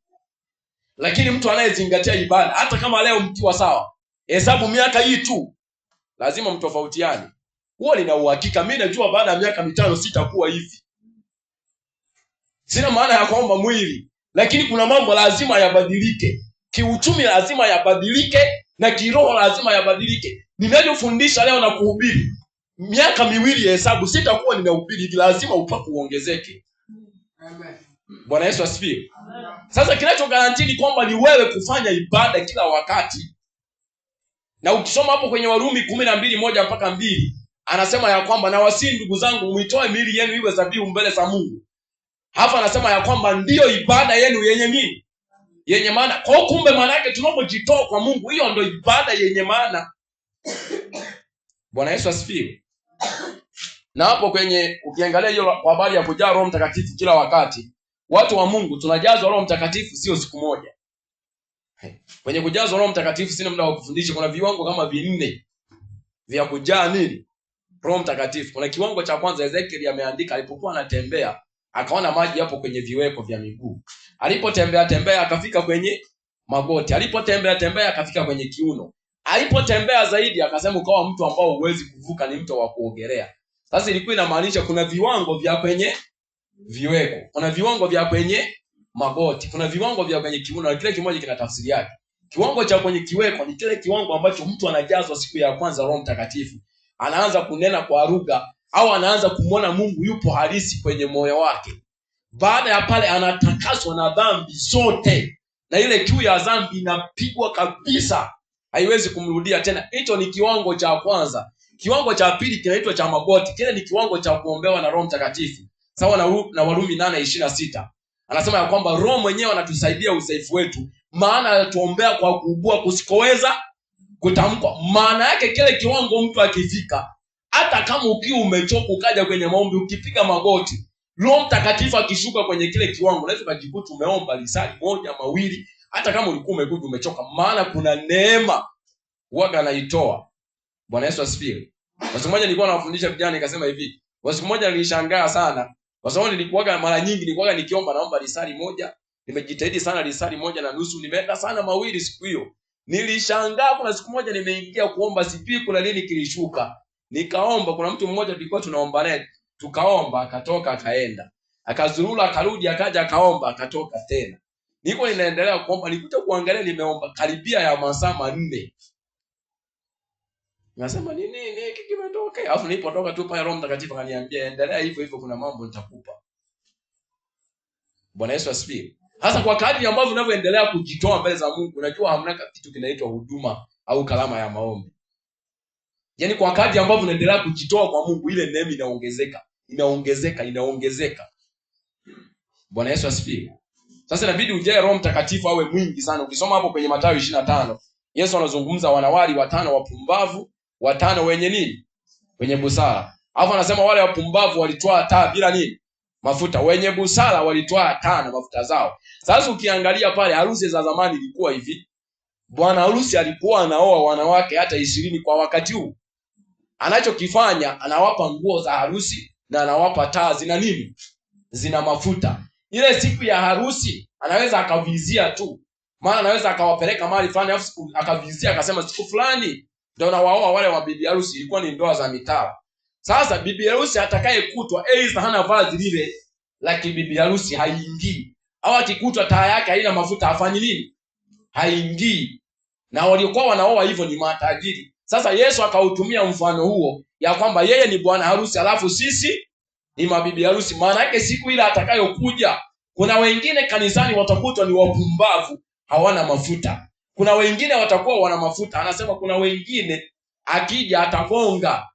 Lakini mtu anayezingatia ibada, hata kama leo mkiwa sawa, hesabu miaka hii tu lazima mtofautiane. Huo nina uhakika. Mimi najua baada ya miaka 5 sitakuwa hivi. Sina maana ya kuomba mwili, lakini kuna mambo lazima yabadilike. Kiuchumi lazima yabadilike, na kiroho lazima yabadilike. Ninachofundisha leo na kuhubiri, miaka 2 ya hesabu sitakuwa ninahubiri hivi, lazima upako uongezeke. Amen. Bwana Yesu asifiwe. Sasa kinachogarantini kwamba ni wewe kufanya ibada kila wakati. Na ukisoma hapo kwenye Warumi 12:1-2 anasema ya kwamba na wasii ndugu zangu muitoe miili yenu iwe dhabihu mbele za Mungu. Hapa anasema ya kwamba ndiyo ibada yenu yenye nini? Yenye maana. Kwa kumbe maana yake tunapojitoa kwa Mungu, hiyo ndio ibada yenye maana. Bwana Yesu asifiwe. Na hapo kwenye ukiangalia hiyo kwa habari ya kujaa Roho Mtakatifu kila wakati, watu wa Mungu tunajazwa Roho Mtakatifu sio siku moja. Kwenye kujazwa Roho Mtakatifu sina muda wa kufundisha, kuna viwango kama 4 vya kujaa nini? Roho Mtakatifu. Kuna kiwango cha kwanza Ezekiel ameandika, alipokuwa anatembea akaona maji hapo kwenye viweko vya miguu. Alipotembea akafika kwenye magoti. Alipotembea akafika kwenye kiuno. Alipotembea zaidi akasema ukawa mtu ambao huwezi kuvuka, ni mto wa kuogelea. Sasa ilikuwa inamaanisha kuna viwango vya kwenye viweko, kuna viwango vya kwenye magoti, kuna viwango vya kwenye kiuno, na kile kimoja kina tafsiri yake. Kiwango cha kwenye kiweko ni kile kiwango ambacho mtu anajazwa siku ya kwanza Roho Mtakatifu. Anaanza kunena kwa lugha, au anaanza kumwona Mungu yupo halisi kwenye moyo wake. Baada ya pale anatakaswa na dhambi zote, na ile kiu ya dhambi inapigwa kabisa, haiwezi kumrudia tena. Hicho ni kiwango cha kwanza. Kiwango cha pili kinaitwa cha magoti. Kile ni kiwango cha kuombewa na Roho Mtakatifu. Sawa na Warumi 8:26. Anasema ya kwamba Roho mwenyewe anatusaidia udhaifu wetu, maana anatuombea kwa kuugua kusikoweza kutamkwa. Maana yake kile kiwango mtu akifika, hata kama ukiwa umechoka ukaja kwenye maombi ukipiga magoti, Roho Mtakatifu akishuka kwenye kile kiwango, unaweza kujikuta umeomba lisali 1 2, hata kama ulikuwa umekuja umechoka, maana kuna neema huaga anaitoa. Bwana Yesu asifiwe. Siku moja nilikuwa nafundisha vijana nikasema hivi, siku moja nilishangaa sana, kwa sababu nilikuwaga mara nyingi nilikuwaga nikiomba naomba lisali 1, nimejitahidi sana lisali 1.5, nimeenda sana 2 siku hiyo. Nilishangaa kuna siku moja nimeingia kuomba, sijui kuna nini kilishuka. Nikaomba, kuna mtu mmoja tulikuwa tunaomba naye, tukaomba akatoka akaenda. Akazurura, akarudi, akaja akaomba, akatoka tena. Niko ninaendelea kuomba, nikuja kuangalia nimeomba karibia ya masaa 4. Nasema nini hiki kimetoka? Alafu nilipotoka tu pale Roho Mtakatifu akaniambia endelea hivyo hivyo, kuna mambo nitakupa. Bwana Yesu asifiwe. Hasa kwa kadri ambavyo unavyoendelea kujitoa mbele za Mungu, unajua hamna kitu kinaitwa huduma au kalama ya maombi. Yaani kwa kadri ambavyo unaendelea kujitoa kwa Mungu, ile neema inaongezeka. Bwana Yesu asifiwe. Sasa inabidi ujae Roho Mtakatifu awe mwingi sana. Ukisoma hapo kwenye Mathayo 25, Yesu anazungumza wanawali 5 wapumbavu, 5 wenye nini? Wenye busara. Alafu anasema wale wapumbavu walitoa taa bila nini? Mafuta. Wenye busara walitoa taa na mafuta zao. Sasa ukiangalia pale harusi za zamani ilikuwa hivi. Bwana harusi alikuwa anaoa wanawake hata 20 kwa wakati huu. Anachokifanya anawapa nguo za harusi na anawapa taa zina nini? Zina mafuta. Ile siku ya harusi anaweza akavizia tu. Maana anaweza akawapeleka mahali fulani afu akavizia akasema siku fulani ndio nawaoa wale wa bibi harusi. Ilikuwa ni ndoa za mitaa. Sasa bibi harusi atakayekutwa aidha hana vazi lile la bibi harusi haingii. Au akikutwa taa yake haina mafuta hafanyi nini? Haingii. Na waliokuwa wanaoa hivyo ni matajiri. Sasa Yesu akautumia mfano huo ya kwamba yeye ni bwana harusi alafu sisi ni mabibi harusi. Maana yake siku ile atakayokuja, kuna wengine kanisani watakutwa ni wapumbavu, hawana mafuta. Kuna wengine watakuwa wana mafuta. Anasema kuna wengine akija atagonga.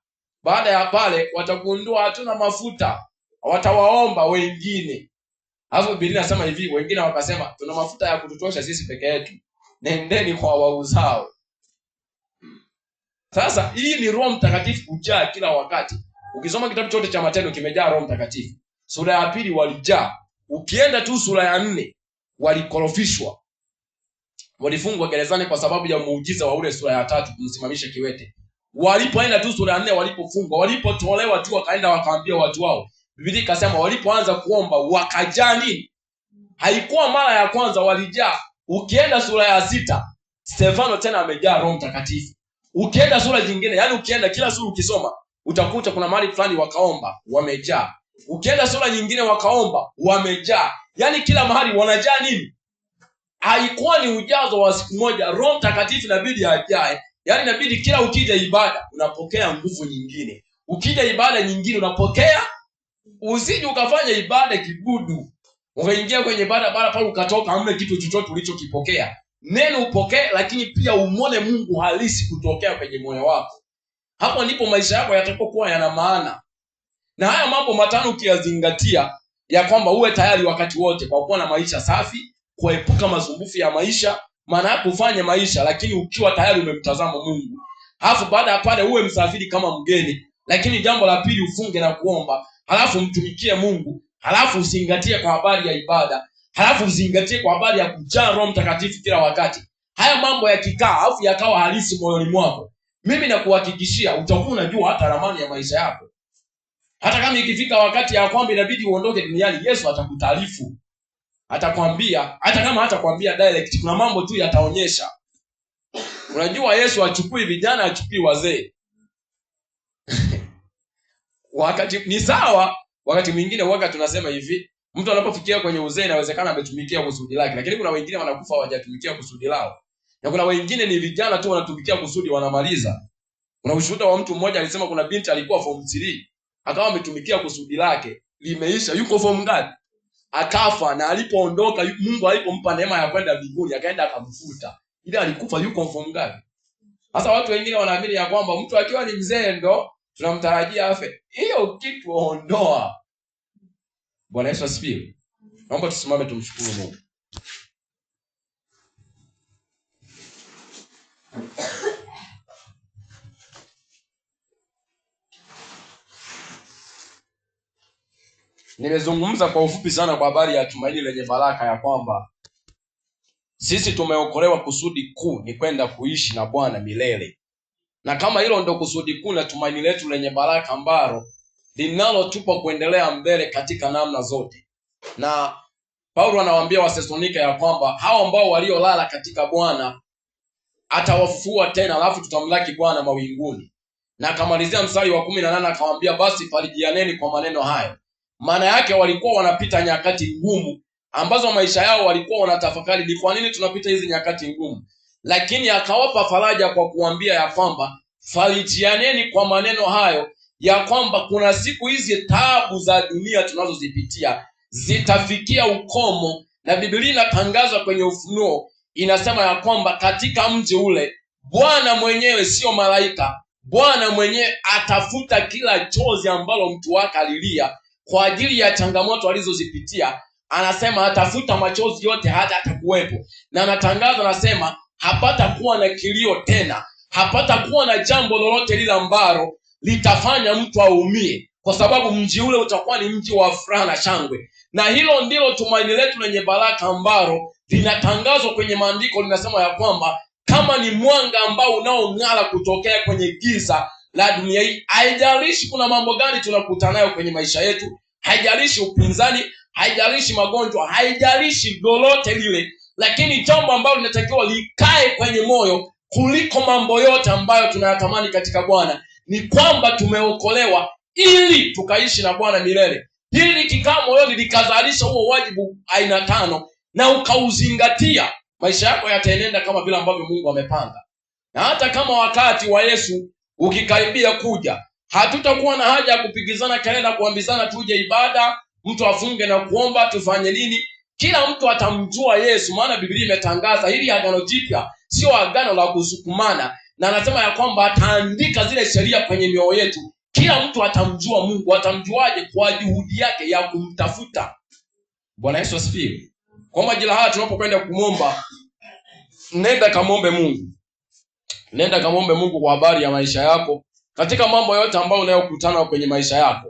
Baada ya pale watagundua hatuna mafuta. Watawaomba wengine. Alafu Biblia inasema hivi, wengine wakasema tuna mafuta ya kututosha sisi peke yetu. Nendeni kwa wauzao. Sasa hii ni Roho Mtakatifu kujaa kila wakati. Ukisoma kitabu chote cha Matendo kimejaa Roho Mtakatifu. Sura ya 2 walijaa. Ukienda tu sura ya 4 walikorofishwa. Walifungwa gerezani kwa sababu ya muujiza wa ule sura ya 3 kumsimamisha kiwete. Walipoenda tu sura ya 4 walipofungwa, walipotolewa tu wakaenda wakaambia watu wao. Biblia ikasema walipoanza kuomba wakajaa nini? Haikuwa mara ya kwanza walijaa. Ukienda sura ya 6 Stefano tena amejaa Roho Mtakatifu. Ukienda sura nyingine, yani ukienda kila sura ukisoma utakuta kuna mahali fulani wakaomba wamejaa. Ukienda sura nyingine wakaomba wamejaa. Yani kila mahali wanajaa nini? Haikuwa ni ujazo wa siku moja. Roho Mtakatifu inabidi ajae. Yani inabidi kila ukija ibada unapokea nguvu nyingine. Ukija ibada nyingine unapokea. Usije ukafanya ibada kibudu. Ukaingia kwenye ibada baada pale ukatoka hamna kitu chochote ulichokipokea. Neno upokee lakini pia umone Mungu halisi kutokea kwenye moyo wako. Hapo ndipo maisha yako yatakokuwa yana maana. Na haya mambo 5 ukiyazingatia ya kwamba uwe tayari wakati wote kwa kuwa na maisha safi, kuepuka masumbufu ya maisha, maana yako ufanye maisha lakini ukiwa tayari umemtazama Mungu. Halafu baada ya pale uwe msafiri kama mgeni, lakini jambo la pili ufunge na kuomba, halafu mtumikie Mungu, halafu uzingatie kwa habari ya ibada, halafu uzingatie kwa habari ya kujaa Roho Mtakatifu kila wakati. Haya mambo yakikaa alafu yakawa halisi moyoni mwako, mimi nakuhakikishia utakuwa unajua hata ramani ya maisha yako. Hata kama ikifika wakati ya kwamba inabidi uondoke duniani, Yesu atakutaarifu. Atakwambia, hata kama hatakwambia direct, kuna mambo tu yataonyesha. Unajua Yesu achukui vijana, achukui wazee. Wakati ni sawa, wakati mwingine wakati tunasema hivi, mtu anapofikia kwenye uzee inawezekana ametumikia kusudi lake, lakini kuna wengine wanakufa hawajatumikia kusudi lao. Na kuna wengine ni vijana tu wanatumikia kusudi wanamaliza. Kuna ushuhuda wa mtu mmoja alisema kuna binti alikuwa form 3, akawa ametumikia kusudi lake, limeisha, yuko form ngapi? Akafa, na alipoondoka Mungu alipompa neema ya kwenda mbinguni akaenda akamfuta. Ile alikufa yuko form ngapi? Sasa watu wengine wanaamini ya kwamba mtu akiwa ni mzee ndo tunamtarajia afe. Hiyo kitu ondoa. Bwana Yesu asifiwe. Naomba tusimame tumshukuru Mungu. Nimezungumza kwa ufupi sana kwa habari ya tumaini lenye baraka, ya kwamba sisi tumeokolewa kusudi kuu ni kwenda kuishi na Bwana milele. Na kama hilo ndo kusudi kuu na tumaini letu lenye baraka ambalo linalotupa kuendelea mbele katika namna zote. Na Paulo anawaambia Wathesalonika ya kwamba hao ambao waliolala katika Bwana atawafufua tena, alafu tutamlaki Bwana mawinguni. Na akamalizia mstari wa 18 akawaambia basi farijianeni kwa maneno hayo. Maana yake walikuwa wanapita nyakati ngumu ambazo maisha yao walikuwa wanatafakari ni kwa nini tunapita hizi nyakati ngumu. Lakini akawapa faraja kwa kuambia ya kwamba farijianeni kwa maneno hayo, ya kwamba kuna siku hizi taabu za dunia tunazozipitia zitafikia ukomo. Na Biblia inatangaza kwenye Ufunuo, inasema ya kwamba katika mji ule Bwana mwenyewe, sio malaika, Bwana mwenyewe atafuta kila chozi ambalo mtu wake alilia kwa ajili ya changamoto alizozipitia. Anasema atafuta machozi yote, hata atakuwepo. Na anatangaza, anasema hapata kuwa na kilio tena, hapata kuwa na jambo lolote lile ambalo litafanya mtu aumie, kwa sababu mji ule utakuwa ni mji wa furaha na shangwe. Na hilo ndilo tumaini letu lenye baraka ambalo linatangazwa kwenye maandiko. Linasema ya kwamba kama ni mwanga ambao unaong'ara kutokea kwenye giza la dunia hii. Haijalishi kuna mambo gani tunakutana nayo kwenye maisha yetu, haijalishi upinzani, haijalishi magonjwa, haijalishi lolote lile, lakini jambo ambalo linatakiwa likae kwenye moyo kuliko mambo yote ambayo tunayatamani katika Bwana ni kwamba tumeokolewa ili tukaishi na Bwana milele. Hili likikaa moyoni likazalisha huo wajibu aina 5 na ukauzingatia, maisha yako yataenenda kama vile ambavyo Mungu amepanga. Na hata kama wakati wa Yesu ukikaribia kuja, hatutakuwa na haja ya kupigizana kelele na kuambizana tuje ibada, mtu afunge na kuomba, tufanye nini. Kila mtu atamjua Yesu, maana Biblia imetangaza hili agano jipya sio agano la kusukumana. Na anasema ya kwamba ataandika zile sheria kwenye mioyo yetu. Kila mtu atamjua Mungu. Atamjuaje? Kwa juhudi yake ya kumtafuta. Bwana Yesu asifiwe. Kwa majira haya tunapokwenda kumomba, nenda kamombe Mungu. Nenda kamombe Mungu kwa habari ya maisha yako, katika mambo yote ambayo unayokutana kwenye maisha yako.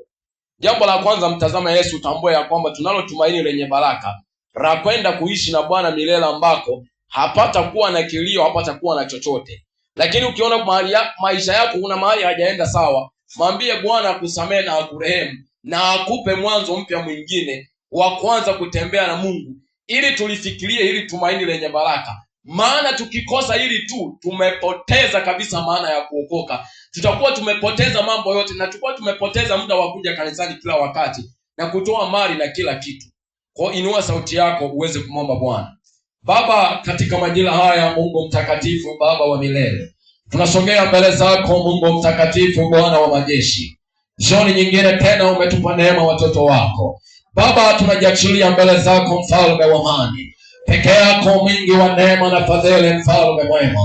Jambo la kwanza, mtazama Yesu, tambua ya kwamba tunalo tumaini lenye baraka la kwenda kuishi na Bwana milele, ambako hapata kuwa na kilio, hapata kuwa na chochote. Lakini ukiona mahali maisha yako kuna mahali hajaenda sawa, mwambie Bwana akusamehe na akurehemu na akupe mwanzo mpya mwingine wa kwanza kutembea na Mungu, ili tulifikirie hili tumaini lenye baraka. Maana tukikosa hili tu, tumepoteza kabisa maana ya kuokoka. Tutakuwa tumepoteza mambo yote, na tutakuwa tumepoteza muda wa kuja kanisani kila wakati na kutoa mali na kila kitu. Kwa inua sauti yako uweze kumwomba Bwana. Baba, katika majira haya, Mungu mtakatifu, Baba wa milele, tunasongea mbele zako Mungu mtakatifu, Bwana wa majeshi. Jioni nyingine tena umetupa neema watoto wako Baba, tunajiachilia mbele zako, mfalme wa amani. Peke yako mwingi wa neema na fadhili, mfalme mwema.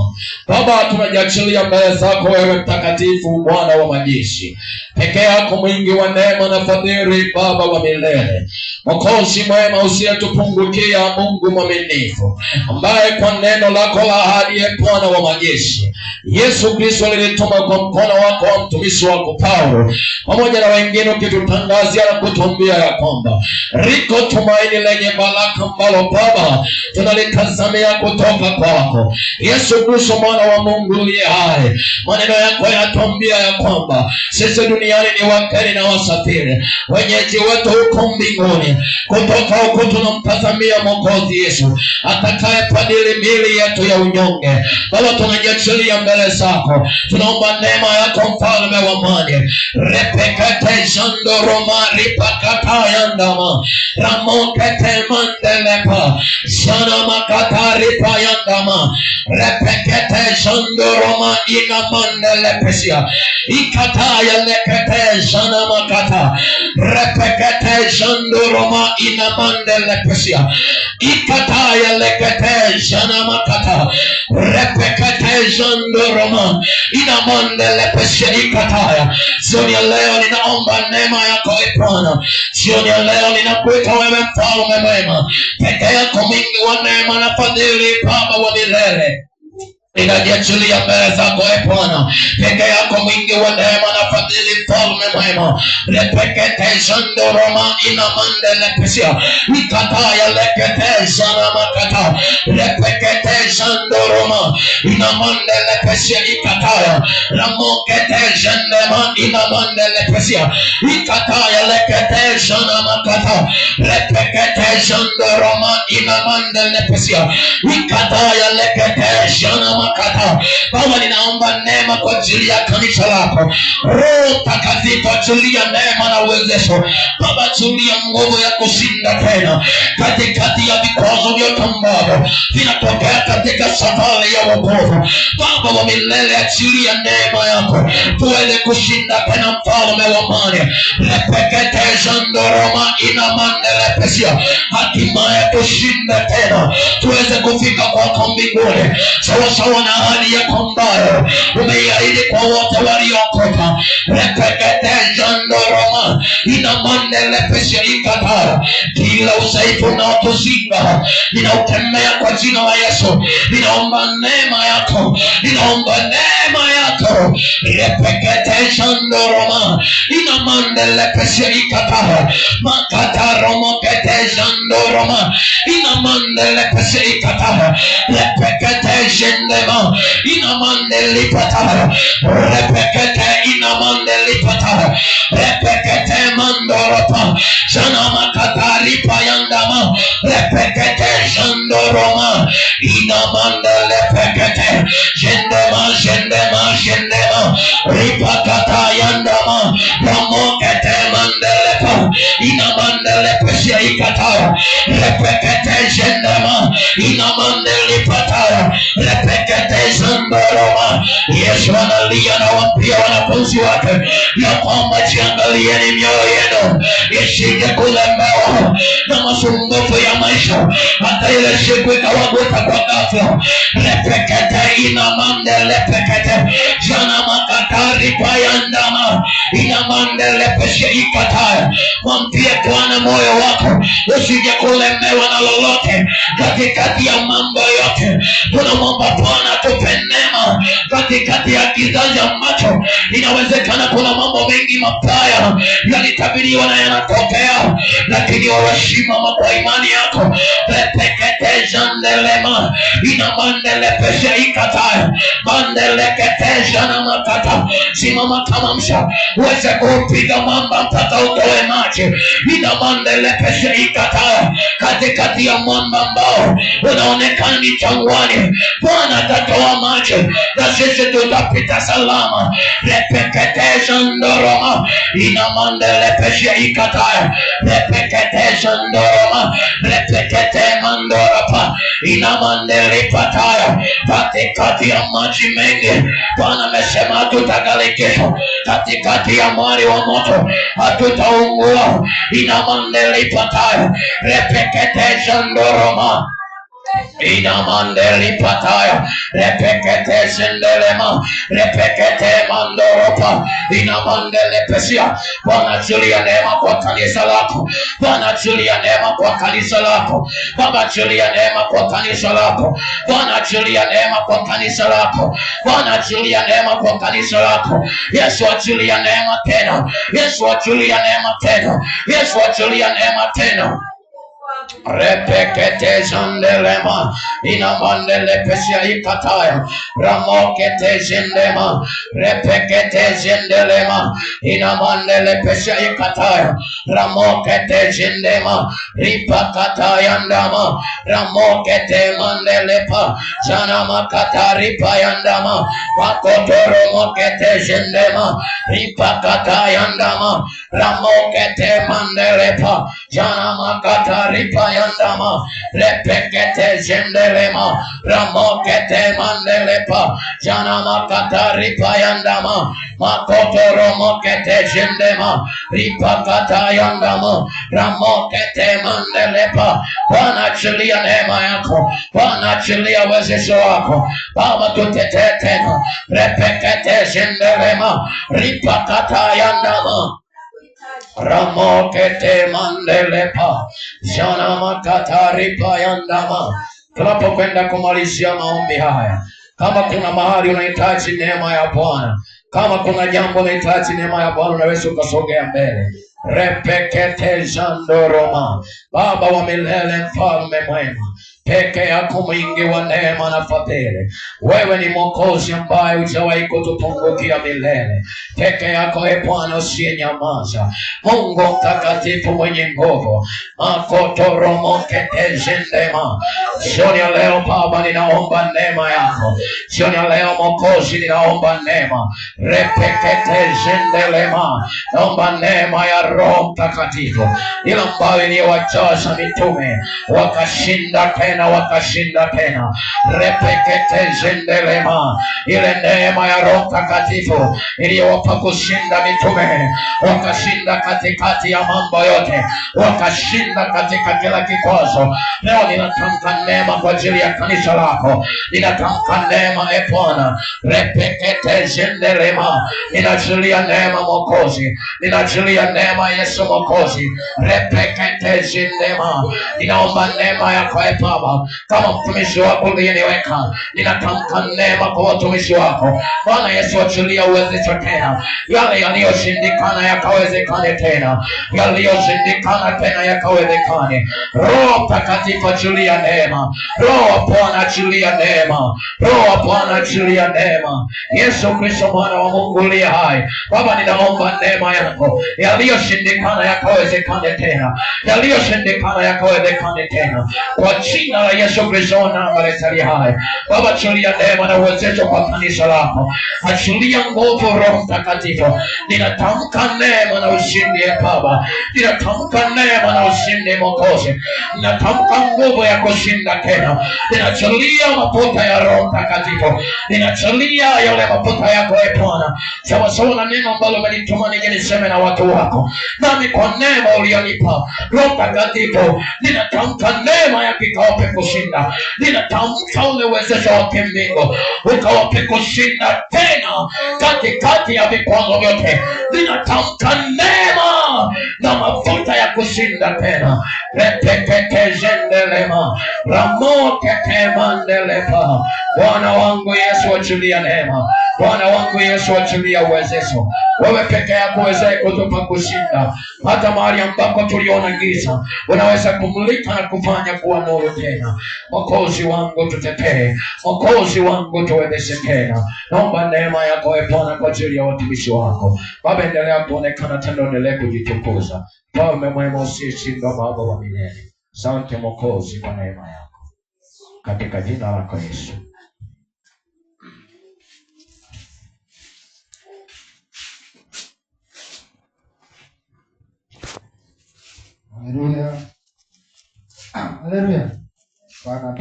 Baba, tunajiachilia mbele zako wewe mtakatifu, Bwana wa majeshi. Peke yako mwingi wa neema na fadhili, Baba wa milele. Mwokozi mwema usiyetupungukia, Mungu mwaminifu, ambaye kwa neno lako la ahadi, Bwana wa majeshi, Yesu Kristo lilituma kwa mkono wako wa mtumishi wako Paulo pamoja na wengine, ukitutangazia na kutuambia ya kwamba liko tumaini lenye baraka ambalo Baba tunalitazamia kutoka kwako Yesu Kristo, mwana wa Mungu uliye hai. Maneno yako yanatuambia ya kwamba sisi duniani ni wageni na wasafiri, wenyeji wetu huko mbinguni. Kutoka huko tunamtazamia Mwokozi Yesu atakaye padili miili yetu ya unyonge. Baba, tunajiachilia mbele zako, tunaomba neema yako, mfalme wa amani. Repekete jando roma ripakata yandama ramokete mandelepa sana makatari payandama repekete jando roma ina mandelepesia ikataya lekete sana makata repekete jando roma ina mandelepesia ikataya lekete sana makata repekete jando roma ina mandelepesia ikataya. Jioni ya leo ninaomba neema yako Bwana. Jioni ya leo ninakuita wewe mfalme mwema, peke yako mwingi wa neema na fadhili, Baba wa milele. Ninajiachilia mbele zako Bwana, peke yako mwingi wa neema na fadhili, mfalme mwema. Repekete jando roma ina mandelepesia ikataya lekete sana makata repekete jando roma ina mandelepesia ikataya ramokete jandema ina mandelepesia ikataya lekete sana makata repekete jando roma ina mandelepesia ikataya lekete sana
makata. Baba, ninaomba neema kwa ajili ya kanisa lako. Roho Mtakatifu, achilia neema na uwezesho. Baba, achilia nguvu ya kushinda tena katikati ya vikwazo vyote ambavyo vinatokea katika safari ya wokovu. Baba wa milele, achilia neema yako tuweze kushinda tena, mfalme wa amani. Repekete jandoroma inamandelepesia, hatimaye tushinda tena, tuweze kufika kwako mbinguni sawasawa na ahadi yako ambayo umeiahidi kwa wote waliokoka. Repekete jandoroma inamandelepesia ikatara, kila udhaifu unaotuzinga ninaukemea kwa jina la Yesu. Ninaomba neema yako, ninaomba neema yako. Repekete jandoroma inamandelepesia ikatara, makataromokete jandoroma inamandelepesia ikatara, repekete jendema inamandelipatara, repekete inamandelipatara, repekete mandoropa jana makataripa yandama, repekete jandoroma inamandelepekete jendema jendema jendema ripakata yandama ramokete mandelepa inamandelepesia ikatara, repekete jendema inamandelipatara, repekete jandoroma. Yesu analia na waambia wanafunzi wake ya kwamba jiangalieni mioyo yenu isije kulemewa na masumbufu ya maisha, hata ile siku ikawagusa kwa ghafla. Repekete inamandelepekete jana makatari payandama inamandelepeshe ikataya. Mwambie Bwana moyo wako usije kulemewa na lolote katikati ya mambo yote. Tunamwomba Bwana tupe neema katikati ya kizazi ambacho inawezekana kuna mambo mengi mabaya yalitabiriwa na yanatokea, lakini wawashimama kwa imani yako. Repekete jandelema inamandelepeshe ikataya mandelekete jana makata. Simama kama msha uweze kupiga mwamba mpaka utoe maji. Inamandelepeshe ikataya katikati ya mwamba ambao unaonekana ni jangwani. Bwana atatoa maji na sisi tutapita salama. Repekete jandoroma inamandelepeshe ikataya, repekete jandoroma repekete mandorapa inamandelipataya katikati ya maji mengi. Bwana amesema hatutagalikishwa katikati ya mwali wa moto, hatutaungua. Inamandelipataya repekete jandoroma inamandelipataya repekete sendelema repekete mandoropa inamandelepesia. Bwana achilia neema kwa kanisa lako. Bwana achilia neema kwa kanisa lako. Baba achilia neema kwa kanisa lako. Bwana achilia neema kwa kanisa lako. Bwana achilia neema kwa kanisa lako. Yesu achilia neema tena. Yesu achilia neema tena. Yesu achilia neema tena. Repekete jandelema inamandelepesia ikataya ramokete jendema repekete jendelema inamandelepesia ikataya ramokete jendema ripakataya ndama ramokete mandelepa jana makataripa yandama makotoro mokete jendema ripakataya ndama ramokete mandelepa jana makataripa yandama repekete jendelema ramokete mandelepa jana makataripa yandama makotoro mokete jendema ripakata yandama ramokete mandelepa. Bwana achilia neema yako. Bwana achilia uwezesho wako. Baba tutetee tena. Repekete jendelema ripakata yandama ramokete mandelepa jana makataripa yandama. Tunapokwenda kumalizia maombi haya, kama kuna mahali unahitaji neema ya Bwana, kama kuna jambo unahitaji neema ya Bwana, unaweza ukasogea mbele. Repekete jandoroma. Baba wa milele, mfalme mwema, peke yako mwingi wa neema na fadhili. Wewe ni Mwokozi ambaye hujawahi kutupungukia milele. Peke yako Bwana usiyenyamaza, Mungu mtakatifu mwenye nguvu. Makotoromoketegendema. Jioni ya leo Baba, ninaomba neema yako. Jioni ya leo Mwokozi, ninaomba neema. Repeketegendelema. Naomba neema ya Roho Mtakatifu, ile ambayo iliyowajaza mitume wakashinda tena wakashinda tena. Repeketegendelema. Ile neema ya Roho Mtakatifu iliyowapa kushinda mitume, wakashinda katikati ya mambo yote, wakashinda katika kila kikwazo. Leo ninatamka neema kwa ajili ya kanisa lako. Ninatamka neema Bwana. Repeketegendelema. Ninajilia neema Mwokozi, ninajilia neema Yesu Mwokozi. Repeketegendelema. Ninaomba neema yako Baba, kama mtumishi wako uliyeniweka. Ninatamka neema kwa watumishi wako Bwana Yesu. Achilia uwezesho tena, yale yaliyoshindikana yakawezekane tena, yaliyoshindikana tena yakawezekane. Roho Mtakatifu achilia neema. Roho wa Bwana achilia neema. Roho wa Bwana achilia neema. Yesu Kristo mwana wa Mungu uliye hai, Baba, ninaomba neema yako. Yaliyoshindikana yakawezekane tena, yaliyoshindikana yakawezekane tena, kwa jina la Yesu Kristo Nazareti aliye hai. Baba, achilia neema na uwezesho kwa kanisa lako. Achilia nguvu Roho Mtakatifu. Ninatamka neema na ushindi Baba. Ninatamka neema na ushindi Mwokozi. Ninatamka nguvu ya kushinda tena. Ninachilia mafuta ya Roho Mtakatifu. Ninachilia yale mafuta yako Bwana, sawa sawa na neno ambalo umenituma nije niseme na watu wako. Nami kwa neema uliyonipa Roho Mtakatifu, ninatamka neema ya kikawape kushinda. Ninatamka ule uwezesho wa kimbingu ukawape kushinda tena katikati ya vikwazo vyote. Ninatamka neema na mafuta ya kushinda tena. Repeketegendelema. Ramoketemandelepa. Bwana wangu Yesu, achilia neema. Bwana wangu Yesu, achilia uwezesho. Wewe peke yako uwezaye kutupa kushinda hata mahali ambako tuliona giza, unaweza kumulika na kufanya kuwa nuru tena. Mwokozi wangu tutetee, Mwokozi wangu tuwezeshe tena. Naomba neema yako Bwana kwa ajili ya watumishi wako. Baba, endelea kuonekana tena, endelea kujitukuza. Mfalme mwema usiyeshindwa, Baba wa milele. Asante Mwokozi kwa neema yako, katika jina lako Yesu.
Haleluya. Haleluya. Bwana